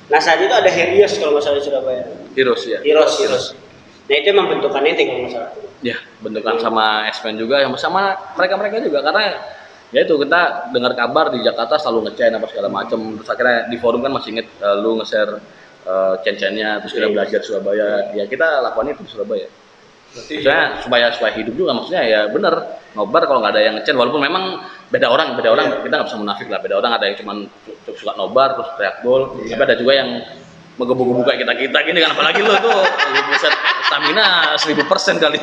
Nah saat itu ada Herios kalau nggak salah di Surabaya. Heroes. Nah itu emang bentukannya nggak kalau nggak salah. Ya, bentukan sama X-Men juga, yang sama mereka juga karena ya itu kita dengar kabar di Jakarta selalu nge-chain apa segala macam. Terus akhirnya di forum kan masih inget lu nge-share chain-chainnya, terus kita belajar Surabaya. Ya kita lakukan itu di Surabaya. Maksudnya supaya hidup juga, maksudnya ya bener nobar kalau nggak ada yang nge-chain, walaupun memang beda orang kita nggak bisa munafik lah, beda orang ada yang cuma suka nobar terus teriak gol, tapi ada juga yang menggebu-gebu kayak kita gini kan, apalagi lo tuh bisa stamina 1000% kali.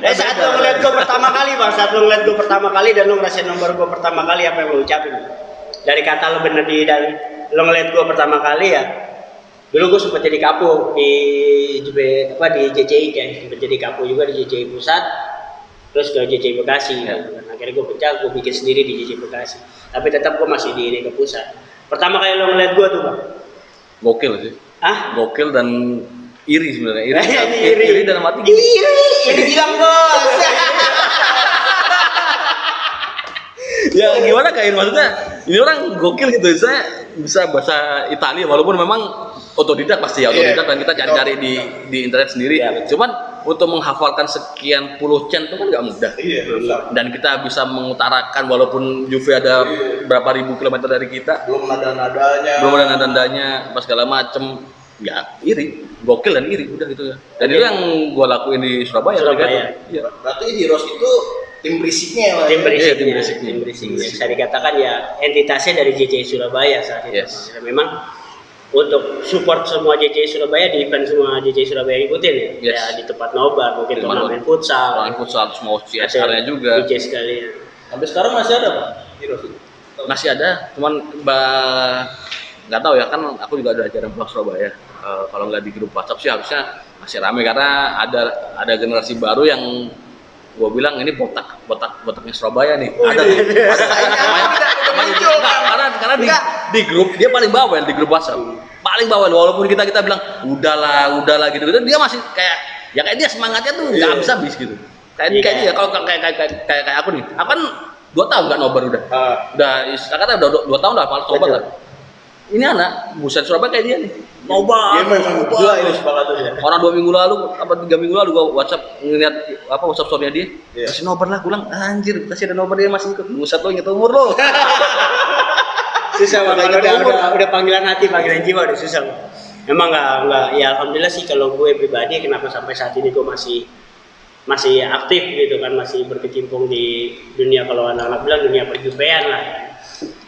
Saat lo ngeliat gue pertama kali dan lo ngerasain nomor gue pertama kali, apa yang lo ucapin? Dari kata lo bener dan lo ngeliat gue pertama kali ya. Dulu gue sempat jadi kapo di JCI kan, sempat jadi kapo juga di JCI Pusat, terus ke JCI Bekasi. Dan akhirnya gue pecah, gue bikin sendiri di JCI Bekasi. Tapi tetap gue masih di ke pusat. Pertama kali lo ngeliat gue tuh bang? Gokil sih. Gokil dan iri sebenarnya. Iri dalam hati. Iri bilang bos. Ya gimana kain, maksudnya ini orang gokil gitu, saya bisa bahasa Italia walaupun memang otodidak pasti ya, otodidak dan kita cari-cari di internet sendiri. Cuman untuk menghafalkan sekian puluh chain itu kan nggak mudah. Dan kita bisa mengutarakan walaupun Juve ada berapa ribu kilometer dari kita, belum ada nadanya, apa segala macem. Ya iri, gokil dan iri, udah gitu ya. Dan itu yang gua lakuin di Surabaya. Iya. Berarti Heroes itu tim berisiknya lah. Tim berisiknya. Bisa dikatakan ya entitasnya dari JCI Surabaya saat itu. Memang untuk support semua JCI Surabaya, di event semua JCI Surabaya ikutin ya. Ya di tempat nobar, mungkin turnamen futsal. Semua CSR-nya juga. CSR sekalian. Sampai sekarang masih ada Pak Heroes itu? Masih ada, cuman nggak tahu ya, kan aku juga ada ajaran pulang Surabaya. kalau nggak di grup WhatsApp sih harusnya masih rame karena ada generasi baru yang gue bilang ini botaknya Surabaya nih. Ada tuh. Karena di grup dia paling bawel di grup WhatsApp. Paling bawel walaupun kita bilang udahlah gitu. Dia masih kayak dia semangatnya tuh nggak habis gitu. Kayak dia kalau kayak aku nih. Aku kan 2 tahun nggak nobar udah. Kata udah 2 tahun udah malas nobar lah. Ini anak buset Surabaya kayak dia nih. Nobar. Dia memang gila ini semangatnya. Orang 2 minggu lalu apa 3 minggu lalu gua WhatsApp ngeliat WhatsApp story-nya dia. Kasih nobar lah, gua bilang anjir, kasih ada nobar dia masih ikut. Buset lo inget umur lo. Susah kalau udah panggilan hati, panggilan jiwa udah susah. Emang enggak ya alhamdulillah sih kalau gue pribadi kenapa sampai saat ini gue masih aktif gitu kan, masih berkecimpung di dunia, kalau anak-anak bilang dunia perjumpaan lah.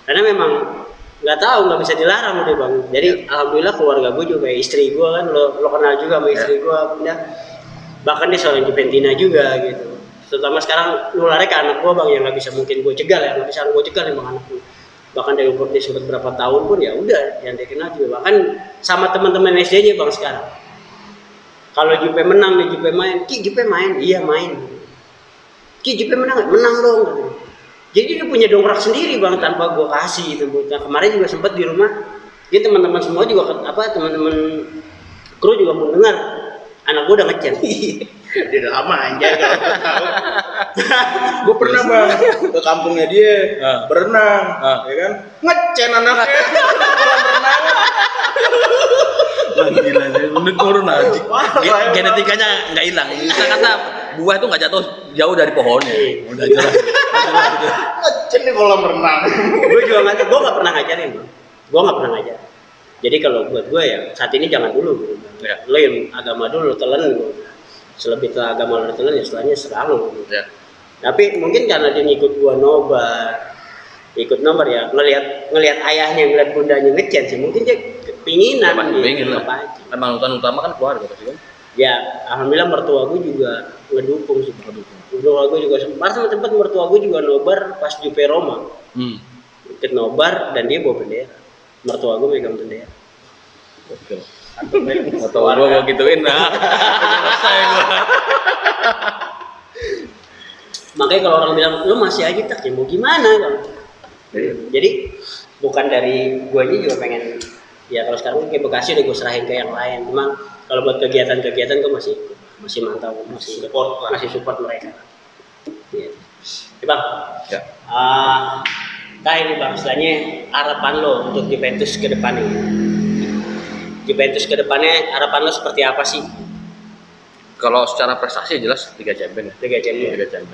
Karena memang nggak tahu, nggak bisa dilarang deh bang. Jadi alhamdulillah keluarga gue juga, istri gue kan lo kenal juga sama istri gue, bahkan dia seorang Juventina juga gitu. Terutama sekarang nularnya ke anak gue bang, yang nggak bisa mungkin gue cegal ya, nggak bisa gue cegal emang anak gue. Bahkan dari umur dia sempat berapa tahun pun ya udah yang dia kenal juga, bahkan sama teman-teman SD-nya bang sekarang. Kalau Jupe menang nih, Jupe main, Ki Jupe main, iya main. Ki Jupe menang dong. Jadi dia punya dongkrak sendiri bang, tanpa gue kasih gitu. Nah, kemarin juga sempat di rumah, jadi teman-teman semua juga teman-teman kru juga mau dengar anak gue udah ngecen. Dia udah lama anjay kalau tahu. Gue pernah bang ke kampungnya dia berenang, ya kan? Ngecen anaknya kolam renang. Gila sih, udah turun aja. Genetikanya nggak hilang. Kita kata buah itu nggak jatuh jauh dari pohonnya. Udah jelas. Ngecen di kolam renang. Gue juga nggak pernah ngajarin bang. Gue nggak pernah ngajar. Jadi kalau buat gue ya saat ini jangan dulu. Ya. Lo yang agama dulu telan gue. Selebih agama lo telan ya setelahnya selalu. Ya. Tapi mungkin karena dia ngikut gue nobar ya, ngelihat ayahnya, ngelihat bundanya ngecen sih, mungkin dia kepinginan gitu. Emang utama kan keluarga pasti kan. Ya, alhamdulillah mertua gue juga ngedukung sih. Mertua gue juga sempat mertua gue juga nobar pas Jupe Roma. Ikut nobar dan dia bawa bendera. Mertua gue megang bendera. Oke. Atau gue mau gituin nah. Selesai gue. Makanya kalau orang bilang lu masih aja tak ya mau gimana kan? Jadi bukan dari gue aja juga pengen ya, kalau sekarang kayak Bekasi udah gue serahin ke yang lain. Cuma kalau buat kegiatan-kegiatan gue masih mantau, masih support mereka. Ya. Bang. Ya. Ini bang, istilahnya harapan lo untuk Juventus ke depan ini. Juventus ke depannya harapan lo seperti apa sih? Kalau secara prestasi jelas Liga Champions.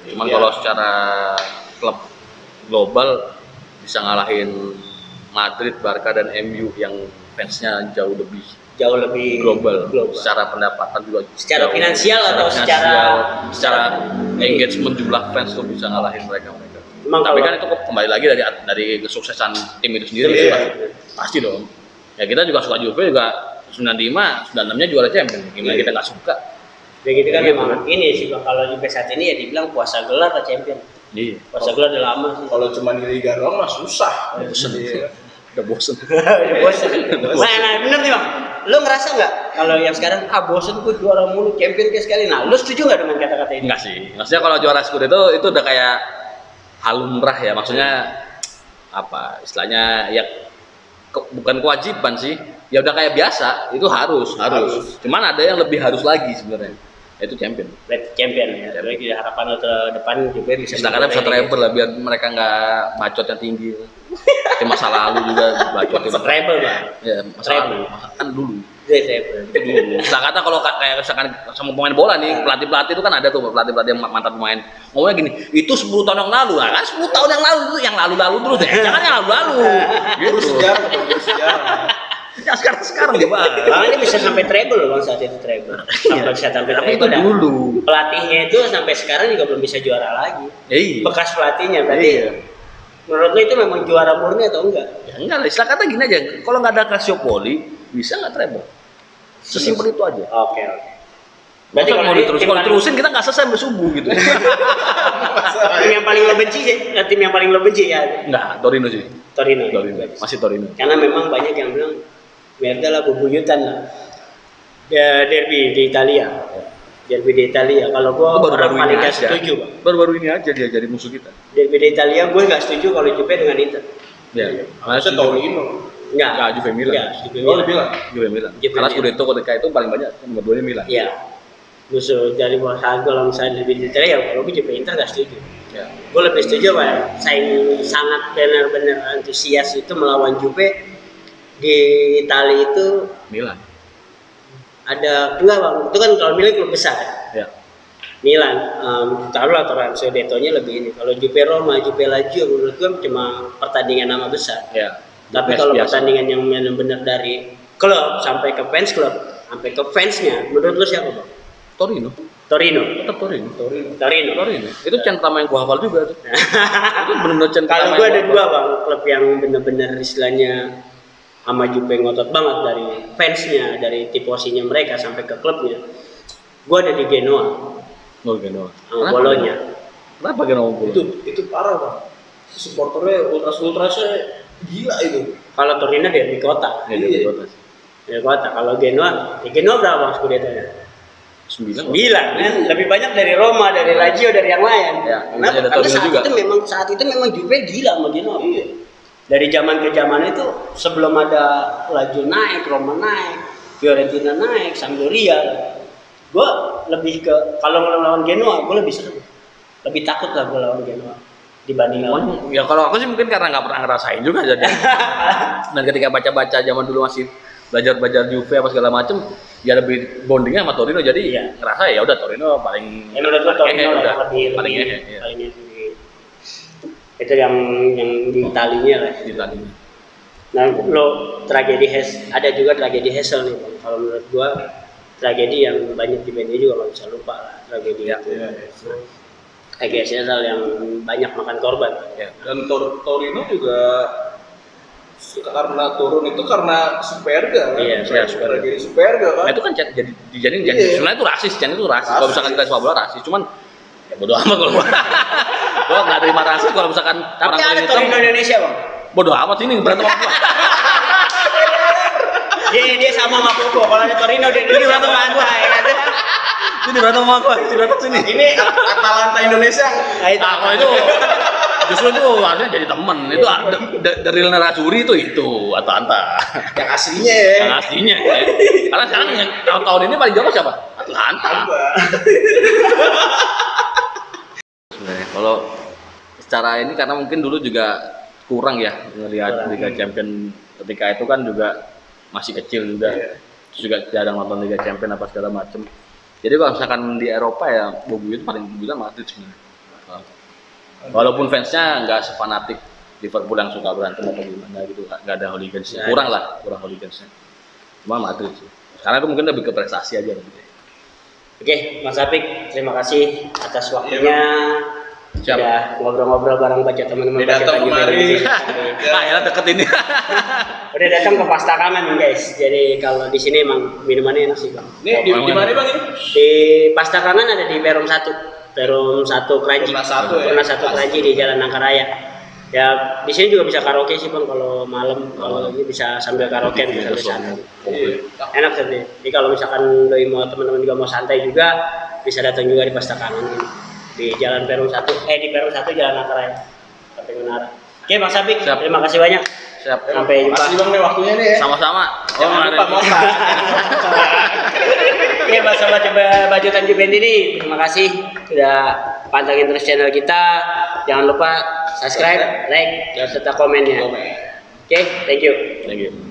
Cuman kalau secara klub global bisa ngalahin Madrid, Barca dan MU yang fansnya jauh lebih global. Secara pendapatan juga. Secara finansial atau secara engagement jumlah fans tuh bisa ngalahin mereka. Tapi kan itu kembali lagi dari kesuksesan tim itu sendiri. Pasti dong. Ya kita juga suka Juve juga 95, 96-nya juara Champions. Gimana kita nggak suka? Ya gitu kan memang ini sih bang, kalau Juve saat ini ya dibilang puasa gelar atau champion. Iya. Puasa gelar udah lama sih. Kalau cuma di Liga doang mah susah. Udah bosen. Nah bener nih bang, lo ngerasa nggak kalau yang sekarang bosen gue juara mulu, champion kayak sekali. Nah lo setuju nggak dengan kata-kata ini? Enggak sih. Maksudnya kalau juara Scudetto itu udah kayak hal lumrah ya. Maksudnya apa? Istilahnya ya bukan kewajiban sih. Ya udah kayak biasa, itu harus. Cuman ada yang lebih harus lagi sebenarnya. Itu champion ya. Jadi harapan lo ke depan juga bisa. Silakan bisa treble lah biar mereka nggak bacotnya tinggi. Di masa lalu juga bacot. Treble bang. Ya masa lalu kan dulu. Dulu. Kata kalau kayak misalkan sama pemain bola nih, pelatih itu kan ada tuh pelatih yang mantan pemain. Ngomongnya gini, itu 10 tahun yang lalu. Nah, kan 10 tahun yang lalu itu yang lalu-lalu terus deh. Jangan yang lalu-lalu. Gitu sejarah. Ya sekarang nih bang. Bang ini bisa sampai treble bang, saat itu treble. Sampai treble itu dulu. Pelatihnya itu sampai sekarang juga belum bisa juara lagi. Iya. Bekas pelatihnya berarti. Iya. Menurut lo itu memang juara murni atau enggak? Ya enggak lah, istilah kata gini aja. Kalau nggak ada Calciopoli, bisa nggak treble? Sesimpel itu aja. Oke. Berarti kalau diterusin kita nggak selesai sampai subuh gitu. Tim yang paling lo benci sih? Tim yang paling lo benci ya? Enggak, Torino sih. Torino. Masih Torino. Karena memang banyak yang bilang Merda lah bubuyutan lah. Ya, derby di Italia. Derby di Italia. Kalau gua orang paling nggak setuju, Bang. Baru-baru ini aja dia jadi musuh kita. Derby di Italia gue nggak setuju kalau Juve dengan Inter. Ya. Masa Torino. Enggak, Juve Milan. Enggak, Juve Milan. Juve Milan. Karena Scudetto ketika itu paling banyak nomor 2-nya Milan. Iya. Musuh dari bawah kalau misalnya Derby di Italia, ya kalau gue Juve Inter nggak setuju. Ya. Gue lebih setuju Pak. Saya sangat benar-benar antusias itu melawan Juve di Italia itu. Milan. Ada enggak Bang? Itu kan kalau Milan klub besar. Ya. Milan, taruhlah Scudetto-nya lebih ini. Kalau Juve Roma, Juve Lazio menurut gue cuma pertandingan nama besar. Ya. Tapi kalau pertandingan yang benar-benar dari klub sampai ke fans klub, sampai ke fansnya, menurut lu siapa Bang? Torino. Tetap Torino. Itu centrama yang gua hafal juga tuh. Itu benar-benar centrama. Kalau gua ada dua Bang, klub yang benar-benar istilahnya sama Juve ngotot banget dari fansnya, dari tifosinya mereka sampai ke klubnya. Gua ada di Genoa. Oh, Genoa. Sama Bologna. Kenapa Genoa? Itu parah Bang. Supporternya ultrasnya gila itu. Kalau Torino dia di kota. Ya, di kota. Di kota. Kalau Genoa, di Genoa berapa Scudetto-nya? 9 kan? Lebih banyak dari Roma, dari Lazio, dari yang lain. Ya, Karena saat itu memang Juve gila sama Genoa. Iya. Dari zaman ke zaman itu sebelum ada Lazio naik, Roma naik, Fiorentina naik, Sampdoria. Gue lebih ke kalau ngelawan Genoa, gue lebih seru. Lebih takut lah gue lawan Genoa dibanding lawan. Ya kalau aku sih mungkin karena nggak pernah ngerasain juga jadi. Dan ketika baca-baca zaman dulu masih belajar Juve apa segala macem, ya lebih bondingnya sama Torino, jadi ya ngerasa ya udah Torino paling. Menurut lo Torino udah paling itu yang di Italinya lah. Di Italinya. Nah lo tragedi ada juga tragedi Hessel nih Bang. Kalau menurut gua tragedi yang banyak di media juga nggak bisa lupa lah tragedi itu. Tragedi Hessel yang banyak makan korban. Ya. Dan Torino juga karena turun itu karena Superga kan? Iya, Superga kan? Nah, itu kan dijadiin sebenarnya itu rasis, itu rasis. Kalau misalkan kita sepak bola rasis, cuman ya bodo amat kalau gua nggak terima rasis kalau misalkan. Tapi ada Torino Indonesia Bang. Bodo amat ini berantem sama gua. Dia sama Koko. Kalau ada Torino dia berantem santai. Sini berantem sama gua, sini. Ini Atalanta Indonesia. Kalau itu justru itu harusnya jadi temen. Itu dari narasuri itu Atalanta. Yang aslinya ya. Yang aslinya ya. Karena sekarang tahun ini paling jauh siapa? Atalanta. Sebenarnya kalau secara ini karena mungkin dulu juga kurang ya ngelihat Liga Champion ketika itu kan juga masih kecil juga. Terus juga jarang nonton Liga Champion apa segala macem. Jadi kalau misalkan di Eropa ya Bobu itu paling bilang Madrid sebenarnya. Walaupun fansnya nggak sefanatik Liverpool yang suka berantem atau gimana gitu, nggak ada hooligansnya, kurang hooligansnya. Cuma Madrid sih. Karena itu mungkin lebih ke prestasi aja. Oke, Mas Apik, terima kasih atas waktunya. Udah ngobrol-ngobrol bareng baca teman-teman baca kemari. Ya deket ini. Udah datang ke Pasta Kamen guys. Jadi kalau di sini emang minumannya enak sih Bang. Ini di mana Bang ini? Di Pasta Kamen ada di Perum 1. Perum 1 Kranji. Pernah satu Kranji di Jalan Nangkaraya. Ya di sini juga bisa karaoke sih Bang kalau malam, kalau lagi bisa sambil karaoke bisa di sana. Enak sih. Jadi kalau misalkan doi mau teman-teman juga mau santai juga bisa datang juga di Pasta Kamen ini. Di Jalan Perum 1 di Perum 1 Jalan Nangkaraya. Sampai Menara. Oke Bang Sapik, terima kasih banyak. Siap. Sampai jumpa. Makasih Bang nih waktunya nih ya. Sama-sama. Jangan lupa mosa. Oke, Sobat Bajutan Juve ini, terima kasih sudah pantengin terus channel kita. Jangan lupa subscribe, like, serta komennya. Oke, thank you. Thank you.